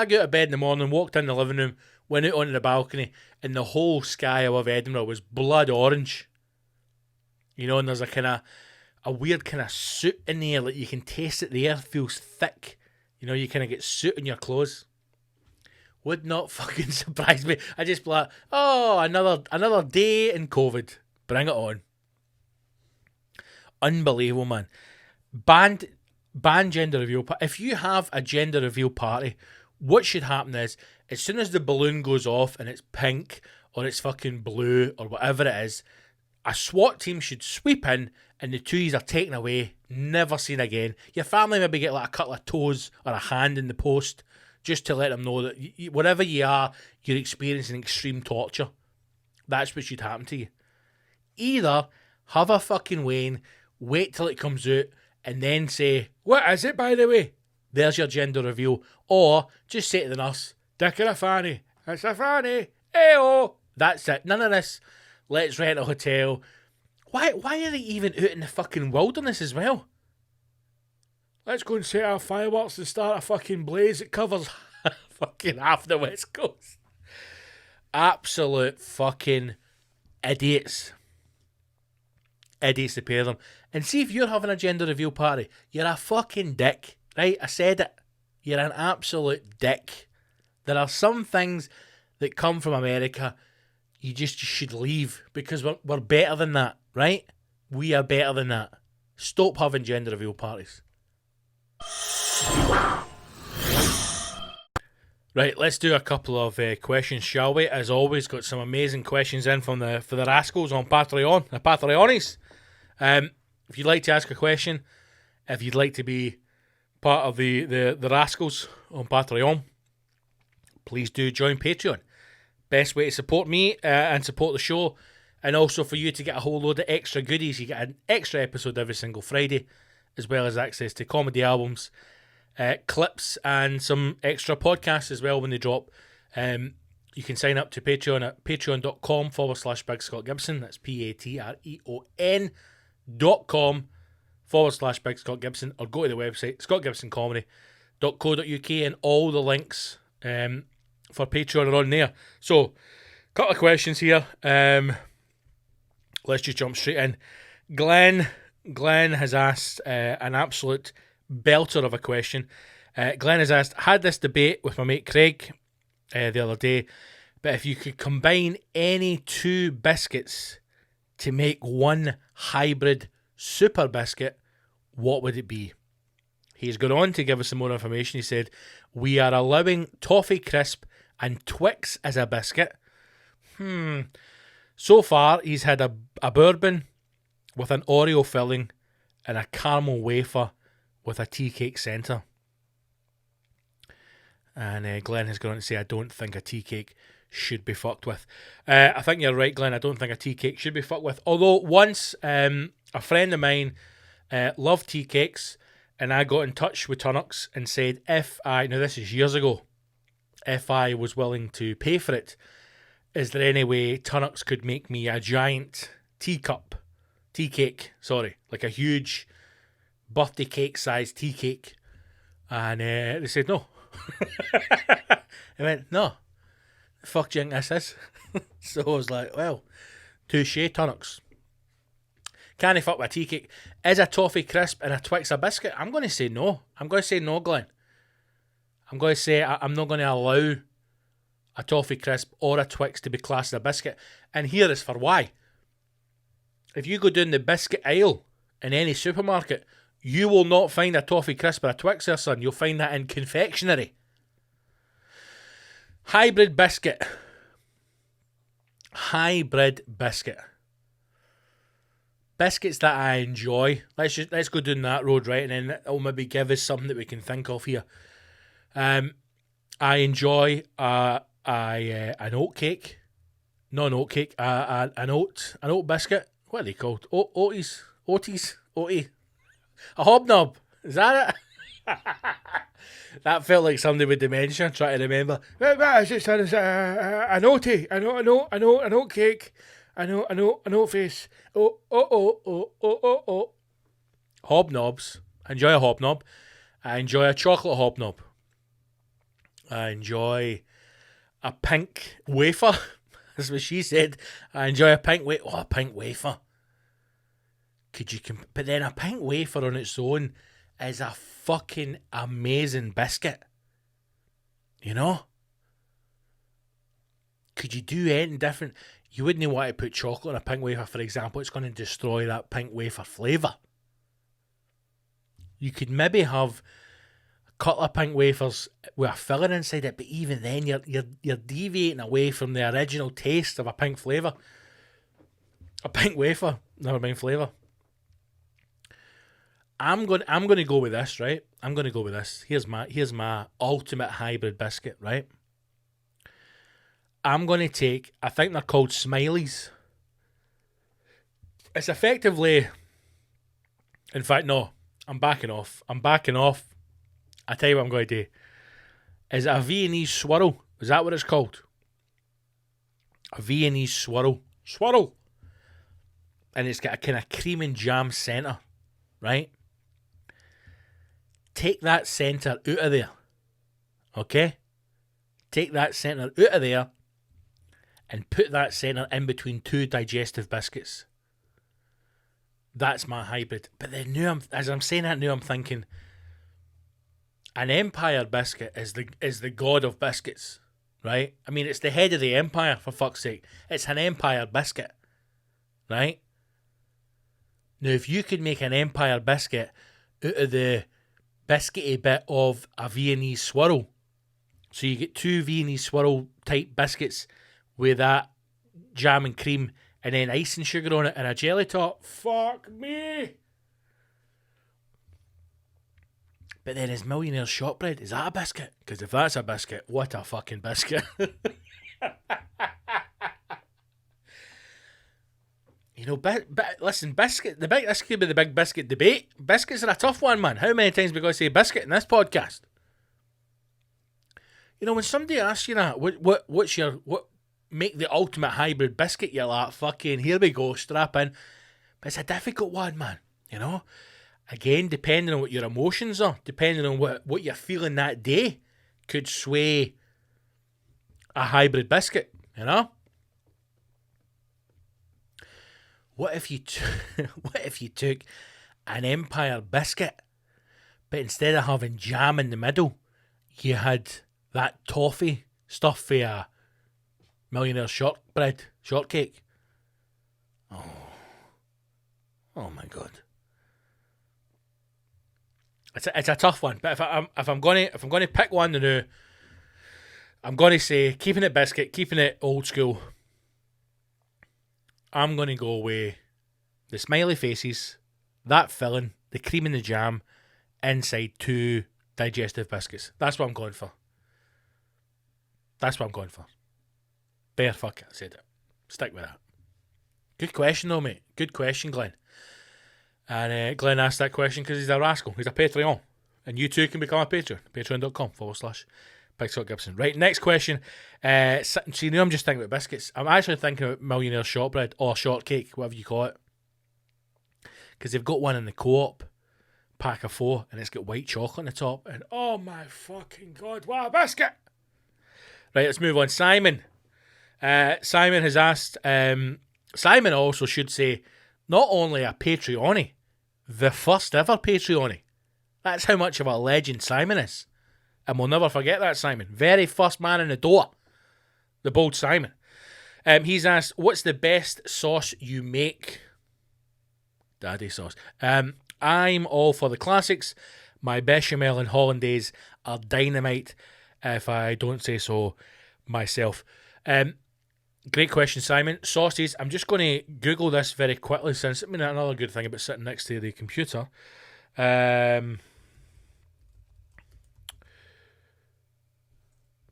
go out of bed in the morning, walked in the living room, went out onto the balcony, and the whole sky above Edinburgh was blood orange, you know, and there's a weird kind of soot in the air, like you can taste it, the air feels thick, you know, you kind of get soot in your clothes. Would not fucking surprise me. I just be like, oh, another day in COVID. Bring it on. Unbelievable, man. Banned gender reveal party. If you have a gender reveal party, what should happen is, as soon as the balloon goes off and it's pink or it's fucking blue or whatever it is, a SWAT team should sweep in and the two are taken away, never seen again. Your family maybe get like a couple of toes or a hand in the post, just to let them know that wherever you are, you're experiencing extreme torture. That's what should happen to you. Either have a fucking wane, wait till it comes out, and then say, what is it, by the way? There's your gender reveal. Or just say to the nurse, dick or a fanny? It's a fanny. Hey-oh. That's it. None of this, let's rent a hotel. Why are they even out in the fucking wilderness as well? Let's go and set our fireworks and start a fucking blaze. It covers fucking half the West Coast. Absolute fucking idiots. Idiots, the pair of them. And see if you're having a gender reveal party. You're a fucking dick. Right? I said it. You're an absolute dick. There are some things that come from America you should leave because we're better than that, right? We are better than that. Stop having gender reveal parties. Right, let's do a couple of questions, shall we? As always, got some amazing questions in for the rascals on Patreon, the Patreonis. If you'd like to ask a question, if you'd like to be part of the rascals on Patreon, please do join Patreon. Best way to support me and support the show, and also for you to get a whole load of extra goodies. You get an extra episode every single Friday, as well as access to comedy albums, clips, and some extra podcasts as well when they drop. You can sign up to Patreon at patreon.com/Big Scott Gibson. That's patreon.com/Big Scott Gibson, or go to the website scottgibsoncomedy.co.uk, and all the links for Patreon are on there. So, couple of questions here. Let's just jump straight in. Glenn has asked an absolute belter of a question. Glenn has asked, had this debate with my mate Craig the other day, but if you could combine any two biscuits to make one hybrid super biscuit, what would it be? He's gone on to give us some more information. He said, we are allowing Toffee Crisp and Twix as a biscuit. So far, he's had a bourbon with an Oreo filling and a caramel wafer with a tea cake centre. And Glenn has gone on to say, I don't think a tea cake should be fucked with. I think you're right, Glenn. I don't think a tea cake should be fucked with. Although once a friend of mine loved tea cakes, and I got in touch with Tunnocks and said now this is years ago, if I was willing to pay for it, is there any way Tunnocks could make me a giant tea cake, like a huge birthday cake sized tea cake? And they said no. I went, no. The fuck do you think this is? So I was like, well, touche, Tunnocks. Can I fuck with a tea cake? Is a toffee crisp and a Twix a biscuit? I'm going to say no. I'm going to say no, Glenn. I'm going to say I'm not going to allow a toffee crisp or a Twix to be classed as a biscuit. And here is for why. If you go down the biscuit aisle in any supermarket, you will not find a toffee crisp or a Twix there, son. You'll find that in confectionery. Hybrid biscuit. Biscuits that I enjoy. Let's go down that road, right? And then it'll maybe give us something that we can think of here. I enjoy an oat cake. Not an oat cake. An oat biscuit. What are they called? Oaties. A hobnob. Is that it? That felt like somebody with dementia trying to remember. It's just an oatie. An oat cake. An oat face. Oh. Hobnobs. I enjoy a hobnob. I enjoy a chocolate hobnob. I enjoy a pink wafer. That's what she said. I enjoy a pink wafer. Oh, a pink wafer. But then a pink wafer on its own is a fucking amazing biscuit. You know? Could you do anything different? You wouldn't want to put chocolate on a pink wafer, for example. It's going to destroy that pink wafer flavour. You could maybe have a couple of pink wafers with a filling inside it, but even then you're deviating away from the original taste of a pink flavour. A pink wafer, never mind flavour. I'm going to go with this, right? I'm going to go with this. Here's my ultimate hybrid biscuit, right? I'm going to take, I think they're called Smileys. It's effectively, in fact, no, I'm backing off. I tell you what I'm going to do. Is it a Viennese swirl? Is that what it's called? A Viennese swirl. Swirl! And it's got a kind of cream and jam centre, right? Take that centre out of there. Okay? Take that centre out of there and put that centre in between two digestive biscuits. That's my hybrid. But then as I'm saying that now, I'm thinking an Empire biscuit is the god of biscuits, right? I mean, it's the head of the empire, for fuck's sake. It's an Empire biscuit, right? Now, if you could make an Empire biscuit out of the biscuity bit of a Viennese swirl, so you get two Viennese swirl type biscuits with that jam and cream and then icing sugar on it and a jelly top. Fuck me. But then is Millionaire's Shortbread, is that a biscuit? Because if that's a biscuit, what a fucking biscuit. You know, listen, this could be the big biscuit debate. Biscuits are a tough one, man. How many times we got to say biscuit in this podcast? You know, when somebody asks you that, what make the ultimate hybrid biscuit, you're like, fucking, here we go, strap in. But it's a difficult one, man, you know? Again, depending on what your emotions are, depending on what you're feeling that day, could sway a hybrid biscuit, you know? What if you took an Empire biscuit, but instead of having jam in the middle, you had that toffee stuff for a Millionaire's shortcake? Oh my god! It's a tough one. But if I'm gonna pick one now, I'm gonna say keeping it biscuit, keeping it old school. I'm going to go with the smiley faces, that filling, the cream and the jam, inside two digestive biscuits. That's what I'm going for. That's what I'm going for. Bare fuck it, I said it. Stick with that. Good question though, mate. Good question, Glenn. And Glenn asked that question because he's a rascal. He's a Patreon. And you too can become a Patreon. Patreon.com/Big Scott Gibson. Right, next question. See, now I'm just thinking about biscuits. I'm actually thinking about Millionaire Shortbread or Shortcake, whatever you call it. Because they've got one in the Co-op, pack of 4, and it's got white chocolate on the top. And oh my fucking God, what a biscuit! Right, let's move on. Simon. Simon has asked... Simon also should say, not only a Patreonie, the first ever Patreonie. That's how much of a legend Simon is. And we'll never forget that, Simon. Very first man in the door. The bold Simon. He's asked, what's the best sauce you make? Daddy sauce. I'm all for the classics. My bechamel and hollandaise are dynamite, if I don't say so myself. Great question, Simon. Sauces. I'm just going to Google this very quickly, since I mean another good thing about sitting next to the computer.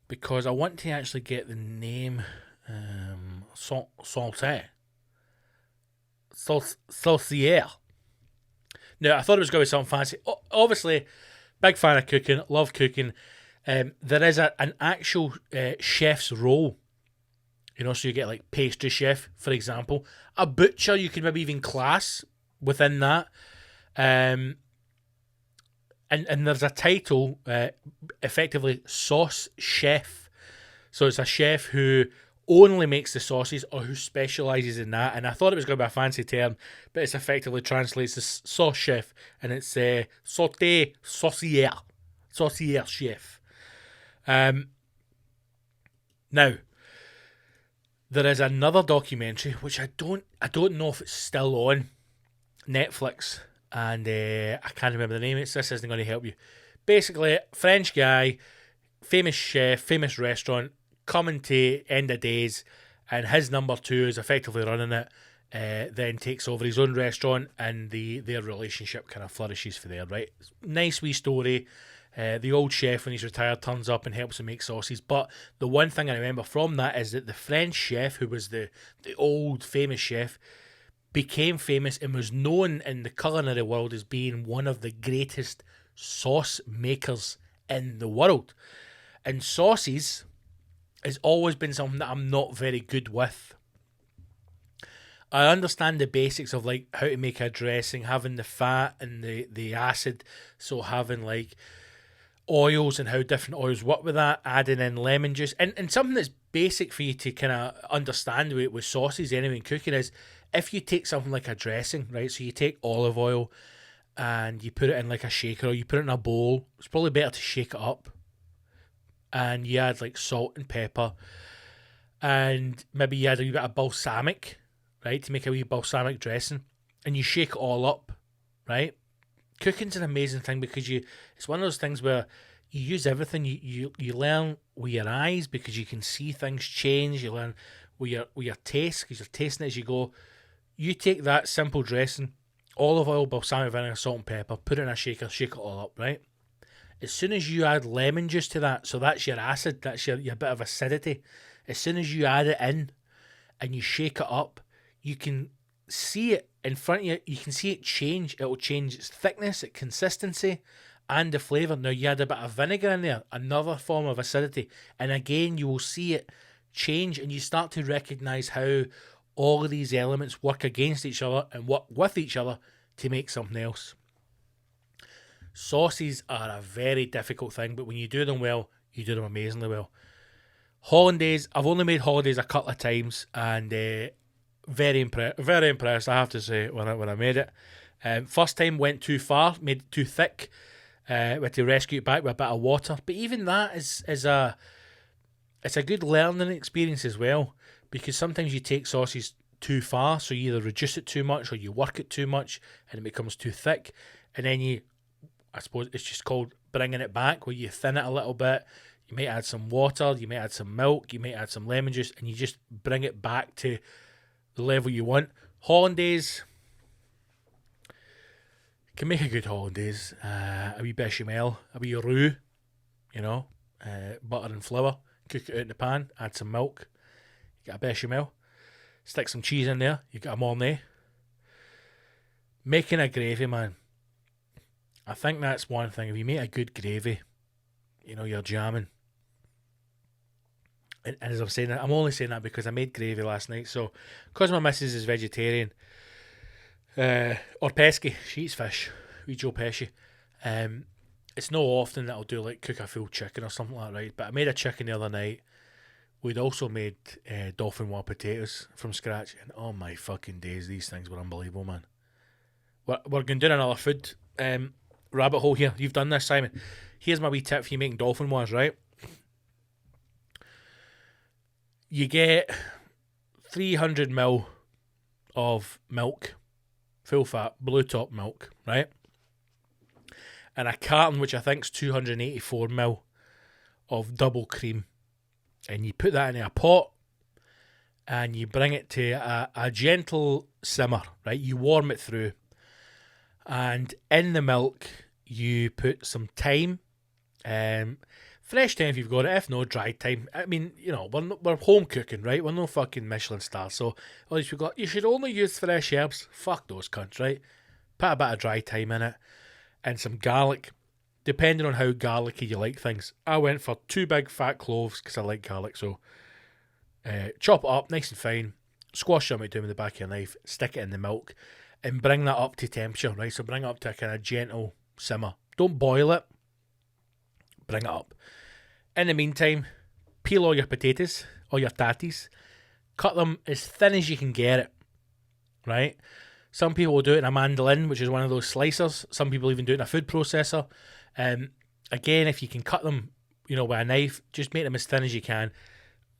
Because I want to actually get the name. Saucier. No, I thought it was going to be something fancy. Obviously, big fan of cooking. Love cooking. There is an actual chef's role. You know, so you get like pastry chef, for example. A butcher, you could maybe even class within that. And there's a title, effectively sauce chef. So it's a chef who only makes the sauces or who specialises in that. And I thought it was going to be a fancy term, but it's effectively translates as sauce chef. And it's saucier chef. Now, there is another documentary which I don't know if it's still on Netflix, and I can't remember the name. This isn't going to help you. Basically, French guy, famous chef, famous restaurant, coming to end of days, and his number 2 is effectively running it. Then takes over his own restaurant, and their relationship kind of flourishes for there. Right, nice wee story. The old chef, when he's retired, turns up and helps him make sauces. But the one thing I remember from that is that the French chef, who was the old famous chef, became famous and was known in the culinary world as being one of the greatest sauce makers in the world. And sauces has always been something that I'm not very good with. I understand the basics of like how to make a dressing, having the fat and the acid, so having like oils and how different oils work with that, adding in lemon juice, and something that's basic for you to kind of understand with sauces anyway in cooking is if you take something like a dressing, right, so you take olive oil and you put it in like a shaker or you put it in a bowl, it's probably better to shake it up, and you add like salt and pepper, and maybe you add a wee bit of balsamic, right, to make a wee balsamic dressing, and you shake it all up, right. Cooking's an amazing thing because it's one of those things where you use everything. You learn with your eyes because you can see things change. You learn with your taste because you're tasting it as you go. You take that simple dressing, olive oil, balsamic vinegar, salt and pepper, put it in a shaker, shake it all up, right? As soon as you add lemon juice to that, so that's your acid, that's your bit of acidity. As soon as you add it in and you shake it up, you can see it in front of you. You can see it change. It will change its thickness, its consistency, and the flavour. Now you add a bit of vinegar in there, another form of acidity, and again you will see it change, and you start to recognise how all of these elements work against each other and work with each other to make something else. Sauces are a very difficult thing, but when you do them well, you do them amazingly well. Hollandaise, I've only made hollandaise a couple of times, and very impressed, I have to say, when I made it. First time went too far, made it too thick. We had to rescue it back with a bit of water. But even that is a good learning experience as well, because sometimes you take sauces too far, so you either reduce it too much or you work it too much and it becomes too thick, and then I suppose it's just called bringing it back, where you thin it a little bit. You might add some water, you might add some milk, you might add some lemon juice, and you just bring it back to the level you want. Hollandaise can make a good hollandaise. A wee bechamel, a wee roux, butter and flour cook it out in the pan, add some milk, you get a bechamel, stick some cheese in there, you get a mornay. Making a gravy, man. I think that's one thing. If you make a good gravy, you know, you're jamming. And as I'm saying that, I'm only saying that because I made gravy last night. So, because my missus is vegetarian, or pesky, she eats fish. We Joe Pesci. It's not often that I'll do like cook a full chicken or something like that, right? But I made a chicken the other night. We'd also made dauphinoise potatoes from scratch, and oh my fucking days, these things were unbelievable, man. We're going down another food rabbit hole here. You've done this, Simon. Here's my wee tip for you making dauphinoise, right? You get 300ml of milk, full fat, blue top milk, right? And a carton, which I think is 284ml of double cream. And you put that in a pot and you bring it to a gentle simmer, right? You warm it through. And in the milk, you put some thyme, fresh thyme if you've got it, if not, dried thyme. I mean, you know, we're home cooking, right? We're no fucking Michelin stars. So, at least we've got, you should only use fresh herbs. Fuck those cunts, right? Put a bit of dry thyme in it and some garlic, depending on how garlicky you like things. I went for 2 big fat cloves because I like garlic. So, chop it up nice and fine, squash something down with the back of your knife, stick it in the milk, and bring that up to temperature, right? So bring it up to a kind of gentle simmer. Don't boil it. Bring it up. In the meantime, peel all your potatoes, all your tatties. Cut them as thin as you can get it, right? Some people will do it in a mandolin, which is one of those slicers. Some people even do it in a food processor. Again, if you can cut them, you know, with a knife, just make them as thin as you can.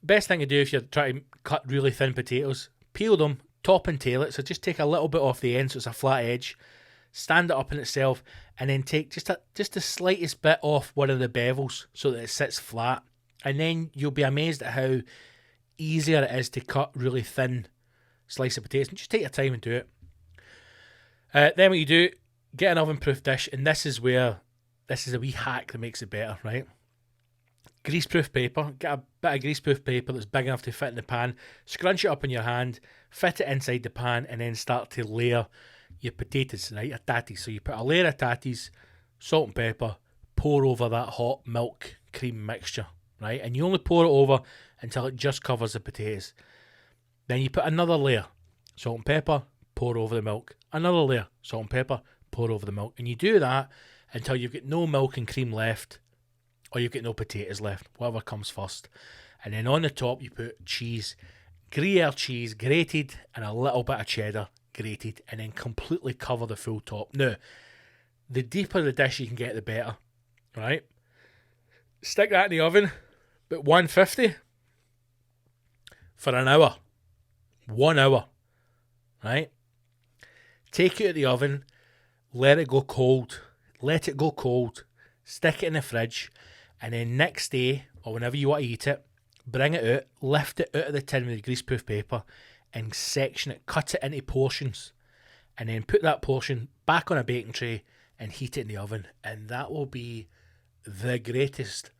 Best thing to do if you're trying to cut really thin potatoes, peel them, top and tail it, so just take a little bit off the end so it's a flat edge, stand it up in itself, and then take just the slightest bit off one of the bevels so that it sits flat, and then you'll be amazed at how easier it is to cut really thin slice of potatoes. Just take your time and do it. Then what you do, get an oven-proof dish, and this is a wee hack that makes it better, right? Greaseproof paper. Get a bit of greaseproof paper that's big enough to fit in the pan. Scrunch it up in your hand, fit it inside the pan, and then start to layer your potatoes, right? Your tatties. So you put a layer of tatties, salt and pepper, pour over that hot milk cream mixture, right? And you only pour it over until it just covers the potatoes. Then you put another layer, salt and pepper, pour over the milk. Another layer, salt and pepper, pour over the milk. And you do that until you've got no milk and cream left, or you get no potatoes left, whatever comes first. And then on the top you put cheese, Gruyere cheese grated, and a little bit of cheddar grated, and then completely cover the full top. Now, the deeper the dish you can get, the better, right? Stick that in the oven, about 150 for an hour. 1 hour, right? Take it out of the oven, let it go cold, stick it in the fridge, and then next day, or whenever you want to eat it, bring it out, lift it out of the tin with the greaseproof paper, and section it, cut it into portions, and then put that portion back on a baking tray and heat it in the oven, and that will be the greatest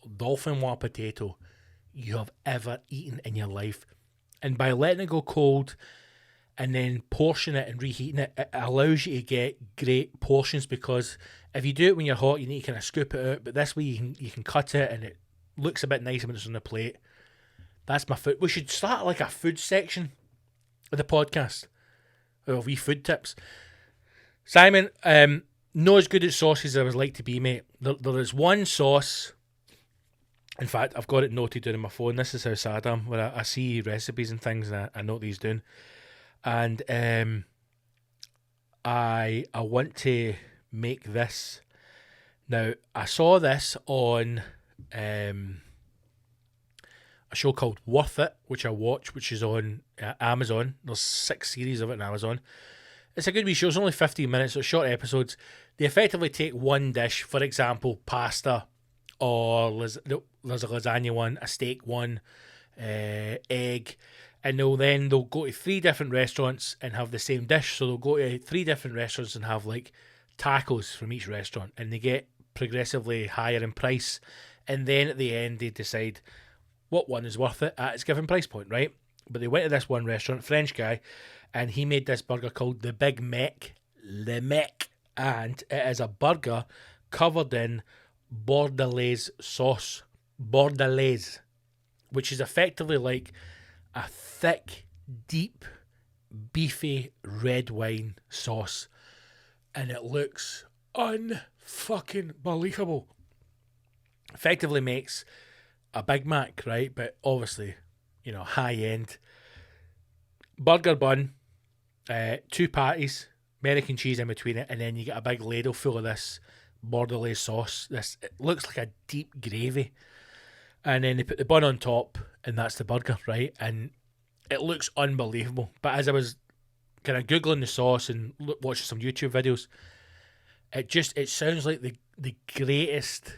dauphinoise potato you have ever eaten in your life. And by letting it go cold and then portion it and reheating it, it allows you to get great portions, because if you do it when you're hot, you need to kind of scoop it out, but this way you can cut it and it looks a bit nicer when it's on the plate. That's my food. We should start like a food section of the podcast, or wee food tips. Simon, not as good at sauces as I would like to be, mate. There is one sauce, in fact, I've got it noted down on my phone. This is how sad I am, where I see recipes and things and I note these down. And I want to make this. Now, I saw this on a show called Worth It, which I watch, which is on Amazon. There's 6 series of it on Amazon. It's a good wee show. It's only 15 minutes, so short episodes. They effectively take one dish, for example, pasta, or there's a lasagna one, a steak one, egg, and they'll go to 3 different restaurants and have the same dish. So they'll go to 3 different restaurants and have like tacos from each restaurant, and they get progressively higher in price. And then at the end, they decide, what one is worth it at its given price point, right? But they went to this one restaurant, French guy, and he made this burger called the Big Mac, Le Mac, and it is a burger covered in Bordelaise sauce. Bordelaise, which is effectively like a thick, deep, beefy red wine sauce. And it looks unfucking believable. Effectively makes a Big Mac, right? But obviously, you know, high-end. Burger bun, 2 patties, American cheese in between it, and then you get a big ladle full of this Bordelaise sauce. It looks like a deep gravy. And then they put the bun on top, and that's the burger, right? And it looks unbelievable. But as I was kind of Googling the sauce and watching some YouTube videos, it sounds like the greatest,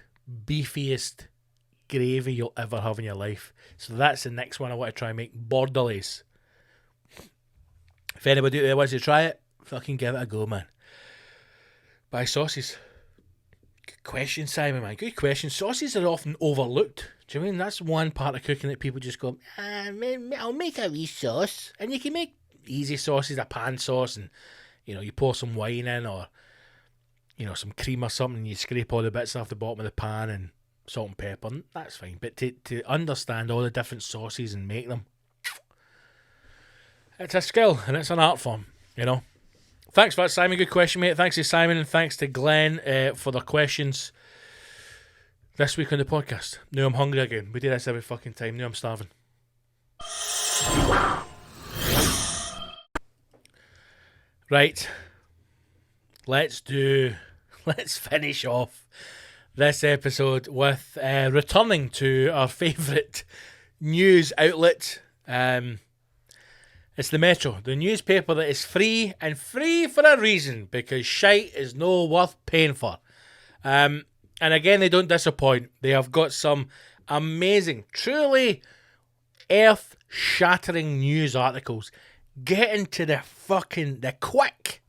beefiest gravy you'll ever have in your life. So that's the next one I want to try and make, Bordelaise. If anybody out there wants to try it, fucking give it a go, man. Buy sauces. Good question, Simon, man. Good question. Sauces are often overlooked. Do you mean that's one part of cooking that people just go, I'll make a wee sauce. And you can make easy sauces, a pan sauce, and, you know, you pour some wine in, or, you know, some cream or something, and you scrape all the bits off the bottom of the pan and salt and pepper, and that's fine. But to understand all the different sauces and make them, it's a skill and it's an art form, you know. Thanks for that, Simon. Good question, mate. Thanks to Simon and thanks to Glenn for their questions this week on the podcast. Now I'm hungry again. We do this every fucking time. Now I'm starving. Right. Let's finish off this episode with returning to our favourite news outlet. It's the Metro, the newspaper that is free, and free for a reason, because shite is no worth paying for. And again, they don't disappoint. They have got some amazing, truly earth-shattering news articles getting to the quick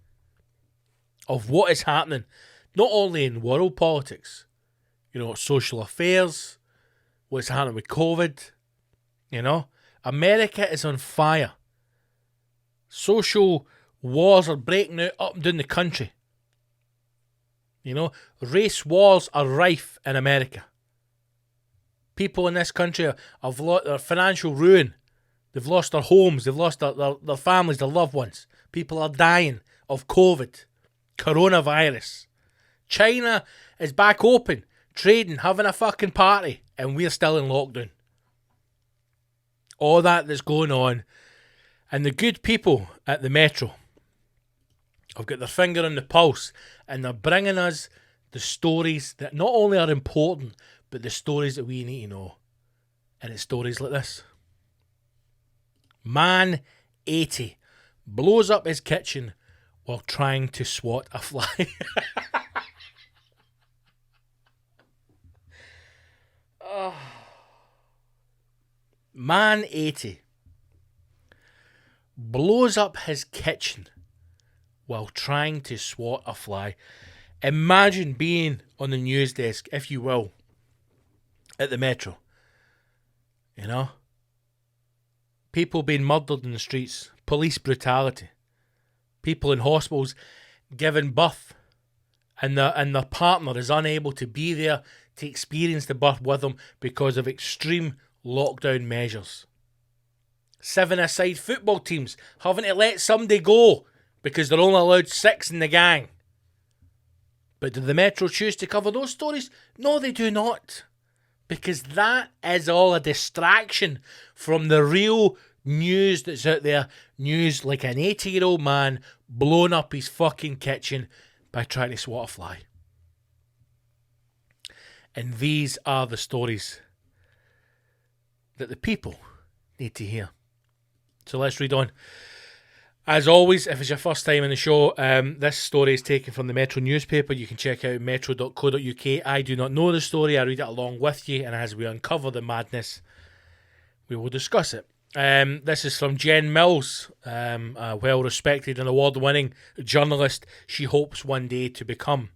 of what is happening, not only in world politics, you know, social affairs, what's happening with COVID, you know. America is on fire. Social wars are breaking out up and down the country. You know, race wars are rife in America. People in this country have lost their financial ruin. They've lost their homes. They've lost their families, their loved ones. People are dying of COVID, coronavirus. China is back open, trading, having a fucking party, and we're still in lockdown. All that's going on. And the good people at the Metro have got their finger on the pulse, and they're bringing us the stories that not only are important, but the stories that we need to know. And it's stories like this. Man 80 blows up his kitchen while trying to swat a fly. Oh. Man 80 blows up his kitchen while trying to swat a fly. Imagine being on the news desk, if you will, at the Metro. You know? People being murdered in the streets. Police brutality. People in hospitals giving birth. And their partner is unable to be there to experience the birth with them because of extreme lockdown measures. 7-a-side football teams having to let somebody go because they're only allowed 6 in the gang. But do the Metro choose to cover those stories? No, they do not. Because that is all a distraction from the real news that's out there. News like an 80-year-old man blowing up his fucking kitchen by trying to swat a fly. And these are the stories that the people need to hear. So let's read on. As always, if it's your first time in the show, this story is taken from the Metro newspaper. You can check out metro.co.uk. I do not know the story. I read it along with you, and as we uncover the madness, we will discuss it. This is from Jen Mills, a well-respected and award-winning journalist she hopes one day to become.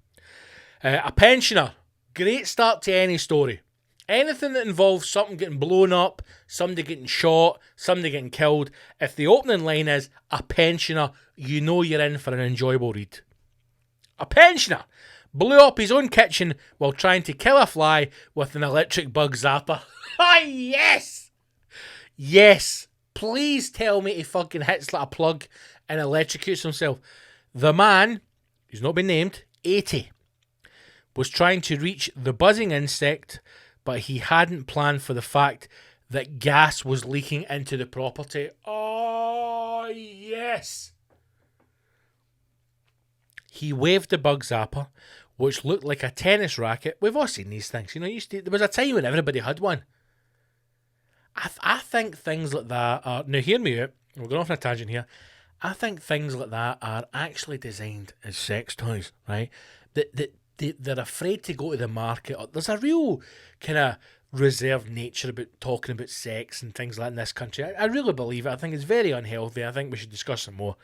A pensioner. Great start to any story. Anything that involves something getting blown up, somebody getting shot, somebody getting killed, if the opening line is a pensioner, you know you're in for an enjoyable read. A pensioner blew up his own kitchen while trying to kill a fly with an electric bug zapper. Ah, yes! Yes! Please tell me he fucking hits like a plug and electrocutes himself. The man, who's not been named, 80, was trying to reach the buzzing insect, but he hadn't planned for the fact that gas was leaking into the property. Oh, yes! He waved the bug zapper, which looked like a tennis racket. We've all seen these things. You know, there was a time when everybody had one. I think things like that are... Now, hear me out. We're going off on a tangent here. I think things like that are actually designed as sex toys, right? They're afraid to go to the market. There's a real kind of reserved nature about talking about sex and things like that in this country. I really believe it. I think it's very unhealthy. I think we should discuss it more.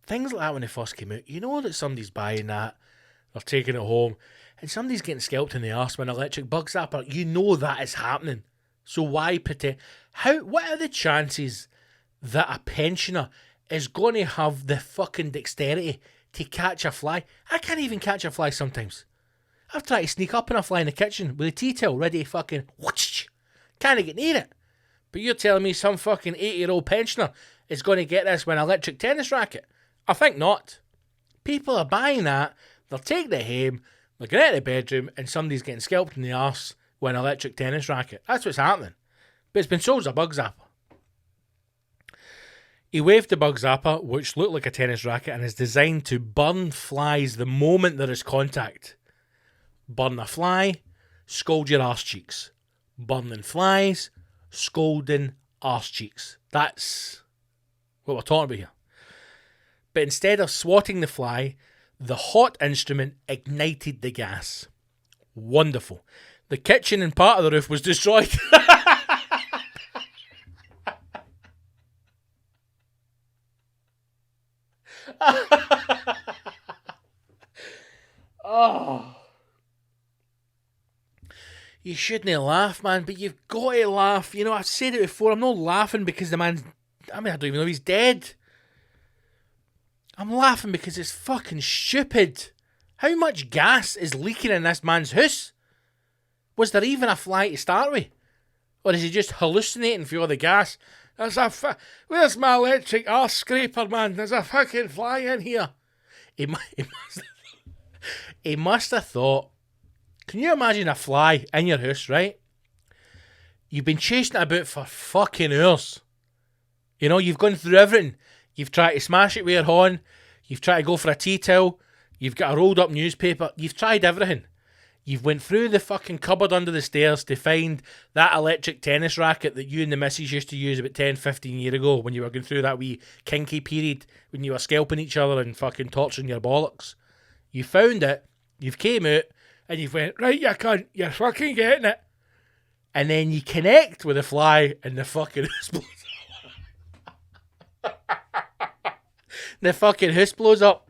Things like that when they first came out, you know that somebody's buying that, they're taking it home, and somebody's getting scalped in the arse with an electric bug zapper. You know that is happening. So why pretend? What are the chances that a pensioner is going to have the fucking dexterity to catch a fly? I can't even catch a fly sometimes. I've tried to sneak up on a fly in the kitchen with a tea towel ready to fucking whoosh. Can't get near it. But you're telling me some fucking 80-year-old pensioner is going to get this with an electric tennis racket? I think not. People are buying that, they're taking it home, they're going out of the bedroom, and somebody's getting scalped in the arse with an electric tennis racket. That's what's happening. But it's been sold as a bug zapper. He waved the bug zapper, which looked like a tennis racket, and is designed to burn flies the moment there is contact. Burn a fly, scald your arse cheeks. Burning flies, scalding arse cheeks. That's what we're talking about here. But instead of swatting the fly, the hot instrument ignited the gas. Wonderful. The kitchen and part of the roof was destroyed. Oh. You shouldn't laugh, man, but you've got to laugh. You know, I've said it before, I'm not laughing because the man's... I don't even know he's dead. I'm laughing because it's fucking stupid. How much gas is leaking in this man's house? Was there even a fly to start with? Or is he just hallucinating for all the gas? Where's my electric arse scraper, man? There's a fucking fly in here. He must have thought, can you imagine a fly in your house, right? You've been chasing it about for fucking hours. You know, you've gone through everything. You've tried to smash it with your horn. You've tried to go for a tea towel. You've got a rolled up newspaper. You've tried everything. You've went through the fucking cupboard under the stairs to find that electric tennis racket that you and the missus used to use about 10, 15 years ago when you were going through that wee kinky period when you were scalping each other and fucking torturing your bollocks. You found it. You've came out and you've went, right, you cunt, you're fucking getting it. And then you connect with the fly and the fucking explodes. The fucking house blows up.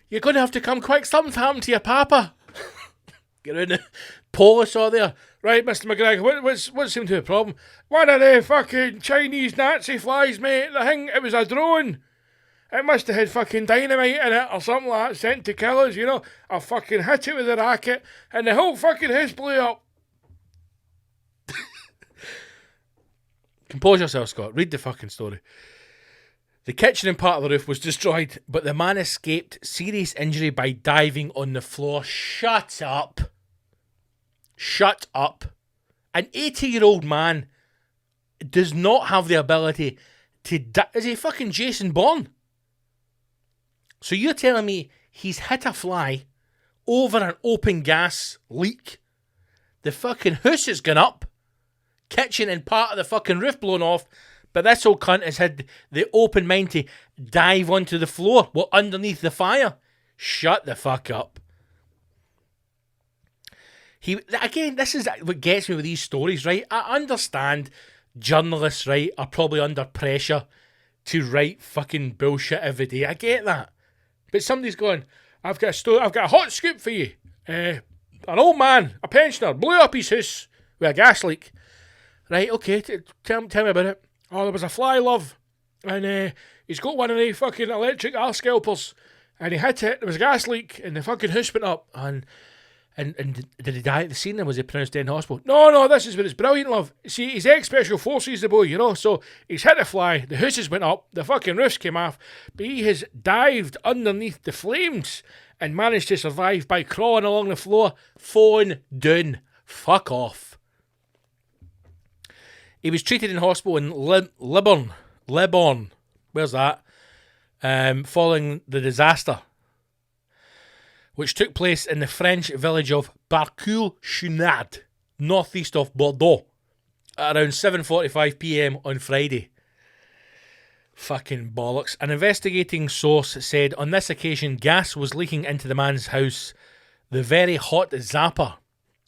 You're going to have to come quick. Something's happened to your papa. Get in the police all there. Right, Mr. McGregor, what seemed to be the problem? One of the fucking Chinese Nazi flies, mate. The thing, it was a drone. It must have had fucking dynamite in it or something like that, sent to kill us, you know. I fucking hit it with a racket and the whole fucking house blew up. Compose yourself, Scott. Read the fucking story. The kitchen and part of the roof was destroyed, but the man escaped serious injury by diving on the floor. Shut up. Shut up. An 80-year-old man does not have the ability to die. Is he fucking Jason Bourne? So you're telling me he's hit a fly over an open gas leak? The fucking house has gone up. Kitchen and part of the fucking roof blown off. But this old cunt has had the open mind to dive onto the floor while underneath the fire. Shut the fuck up. Again, this is what gets me with these stories, right? I understand journalists, right, are probably under pressure to write fucking bullshit every day. I get that. But somebody's going, I've got a hot scoop for you. an old man, a pensioner, blew up his house with a gas leak. Right, okay, tell me about it. Oh, there was a fly, love. And he's got one of the fucking electric arse scalpers. And he hit it, there was a gas leak, and the fucking house went up. And did he die at the scene, or was he pronounced dead in hospital? No, this is where it's brilliant, love. See, he's ex-special forces, the boy, you know, so he's hit the fly, the houses went up, the fucking roofs came off, but he has dived underneath the flames and managed to survive by crawling along the floor. Phone down. Fuck off. He was treated in hospital in Libourne. Where's that? Following the disaster, which took place in the French village of Barcoul-Chunard, northeast of Bordeaux, at around 7:45 p.m. on Friday. Fucking bollocks. An investigating source said on this occasion gas was leaking into the man's house. The very hot zapper,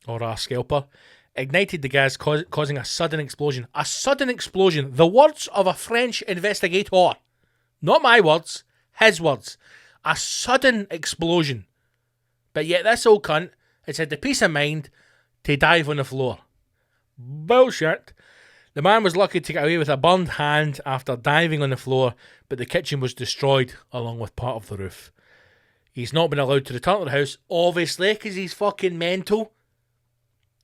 or a scalper, ignited the gas, causing a sudden explosion. A sudden explosion. The words of a French investigator. Not my words, his words. A sudden explosion. But yet this old cunt has had the peace of mind to dive on the floor. Bullshit. The man was lucky to get away with a burned hand after diving on the floor, but the kitchen was destroyed along with part of the roof. He's not been allowed to return to the house, obviously, because he's fucking mental,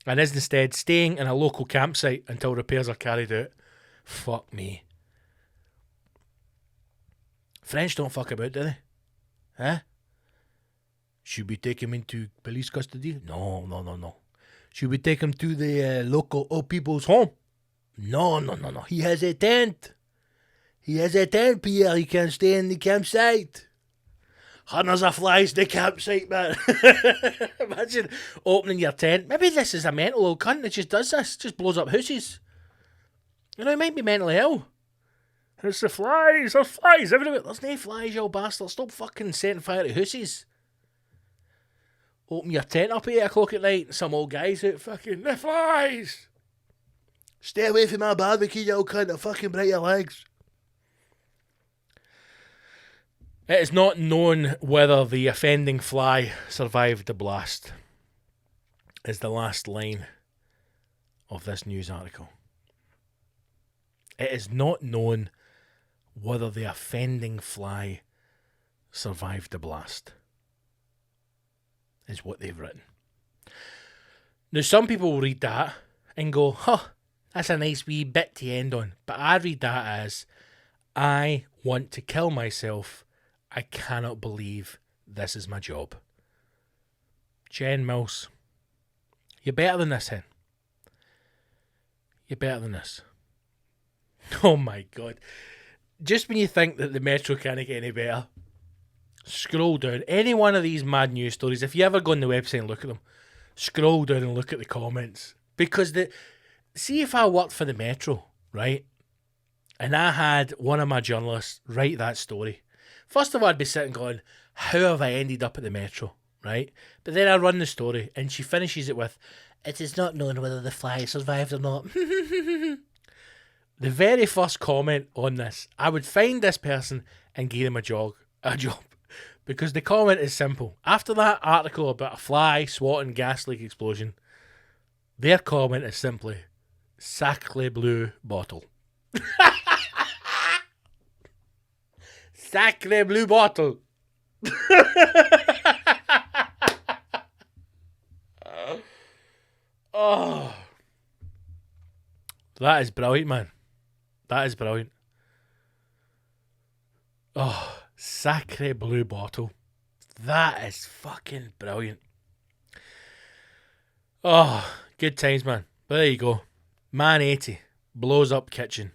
and is instead staying in a local campsite until repairs are carried out. Fuck me. French don't fuck about, do they? Huh? Should we take him into police custody? No. Should we take him to the local old people's home? No. He has a tent. Pierre. He can stay in the campsite. Hundreds of flies in the campsite, man. Imagine opening your tent. Maybe this is a mental old cunt that just does this. Just blows up houses. You know, he might be mentally ill. It's the flies. There's flies everywhere. There's no flies, you old bastard. Stop fucking setting fire to houses. Open your tent up at 8 o'clock at night and some old guys out fucking, the flies! Stay away from my barbecue, you old cunt. I'll fucking break your legs. It is not known whether the offending fly survived the blast, is the last line of this news article. It is not known whether the offending fly survived the blast, is what they've written. Now, some people will read that and go, that's a nice wee bit to end on. But I read that as, I want to kill myself. I cannot believe this is my job. Jen Mills, you're better than this, hen. You're better than this. Oh my God. Just when you think that the Metro can't get any better, scroll down. Any one of these mad news stories, if you ever go on the website and look at them, scroll down and look at the comments. Because see if I worked for the Metro, right? And I had one of my journalists write that story. First of all, I'd be sitting going, how have I ended up at the Metro, right? But then I run the story and she finishes it with, it is not known whether the fly survived or not. The very first comment on this, I would find this person and give them a job. Because the comment is simple. After that article about a fly swatting gas leak explosion, their comment is simply, Sacre bleu bottle. Sacre bleu bottle. Oh. That is brilliant, man. That is brilliant. Oh, Sacre bleu bottle. That is fucking brilliant. Oh, good times, man. But there you go. Man 80 blows up kitchen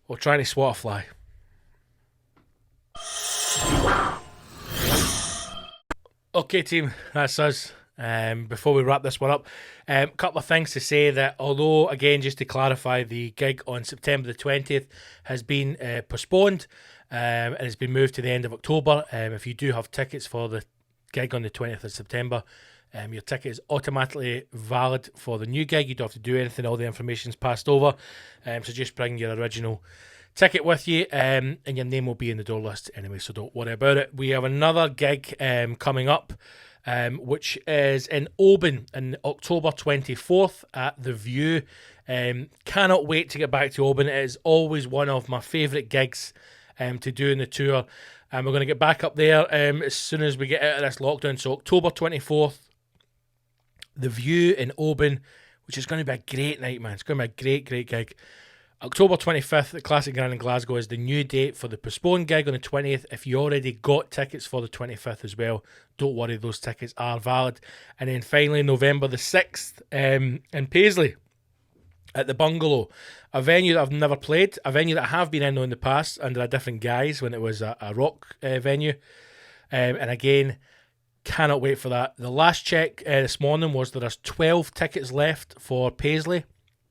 while trying to swat a fly. Okay, team, that's us. Before we wrap this one up, a couple of things to say that although, again, just to clarify, the gig on September the 20th has been postponed and it's been moved to the end of October. If you do have tickets for the gig on the 20th of September, your ticket is automatically valid for the new gig. You don't have to do anything, all the information's passed over. So just bring your original ticket with you, and your name will be in the door list anyway, so don't worry about it. We have another gig coming up which is in Oban on October 24th at The View. Cannot wait to get back to Oban. It is always one of my favourite gigs to do in the tour. And we're going to get back up there as soon as we get out of this lockdown. So October 24th, The View in Oban, which is going to be a great night, man. It's going to be a great, great gig. October 25th, the Classic Grand in Glasgow is the new date for the postponed gig on the 20th. If you already got tickets for the 25th as well, don't worry, those tickets are valid. And then finally, November the 6th in Paisley at the Bungalow, a venue that I've never played, a venue that I have been in the past under a different guise when it was a rock venue. And again, cannot wait for that. The last check this morning was that there's 12 tickets left for Paisley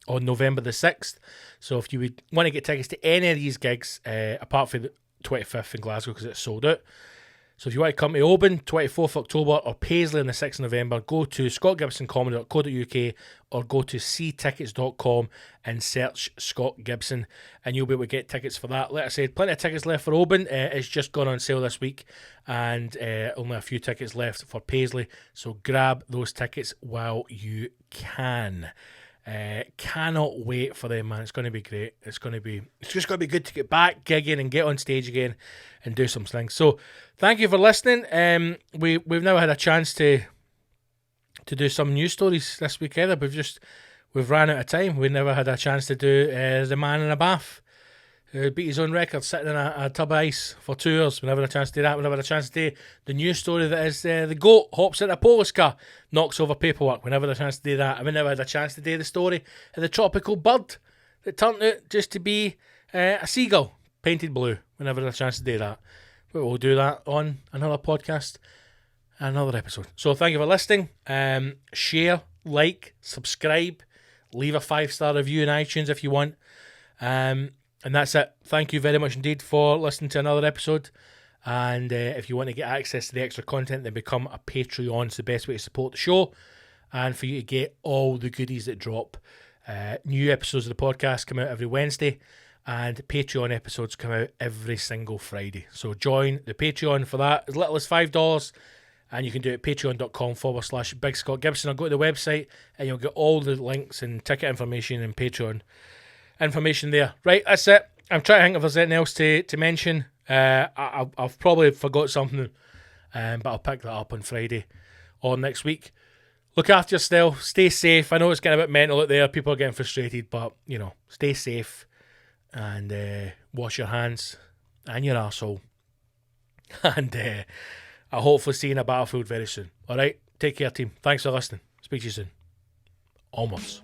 on November the 6th. So if you would want to get tickets to any of these gigs, apart from the 25th in Glasgow because it's sold out. So if you want to come to Oban, 24th October, or Paisley on the 6th of November, go to scottgibsoncomedy.co.uk or go to ctickets.com and search Scott Gibson and you'll be able to get tickets for that. Like I said, plenty of tickets left for Oban. It's just gone on sale this week and only a few tickets left for Paisley. So grab those tickets while you can. Cannot wait for them, man. It's going to be great. It's just going to be good to get back gigging and get on stage again and do some things. So thank you for listening. We've now had a chance to do some news stories this week either. We've ran out of time. We never had a chance to do the man in a bath beat his own record sitting in a tub of ice for 2 hours. We never had a chance to do that. We never had a chance to do the news story that is the goat hops into a police car, knocks over paperwork. We never had a chance to do that. And we never had a chance to do the story of the tropical bird that turned out just to be a seagull painted blue. We never had a chance to do that. But we'll do that on another podcast, another episode. So thank you for listening. Share, like, subscribe, leave a 5-star review in iTunes if you want. And that's it. Thank you very much indeed for listening to another episode. And if you want to get access to the extra content, then become a Patreon. It's the best way to support the show and for you to get all the goodies that drop. New episodes of the podcast come out every Wednesday and Patreon episodes come out every single Friday. So join the Patreon for that. As little as $5 and you can do it at patreon.com/Big Scott Gibson, or go to the website and you'll get all the links and ticket information and Patreon information there. Right, that's it. I'm trying to think if there's anything else to mention. I've probably forgot something, but I'll pick that up on Friday or next week. Look after yourself. Stay safe. I know it's getting a bit mental out there. People are getting frustrated, but, stay safe and wash your hands and your arsehole. And I'll hopefully see you in a battlefield very soon. All right? Take care, team. Thanks for listening. Speak to you soon. Almost.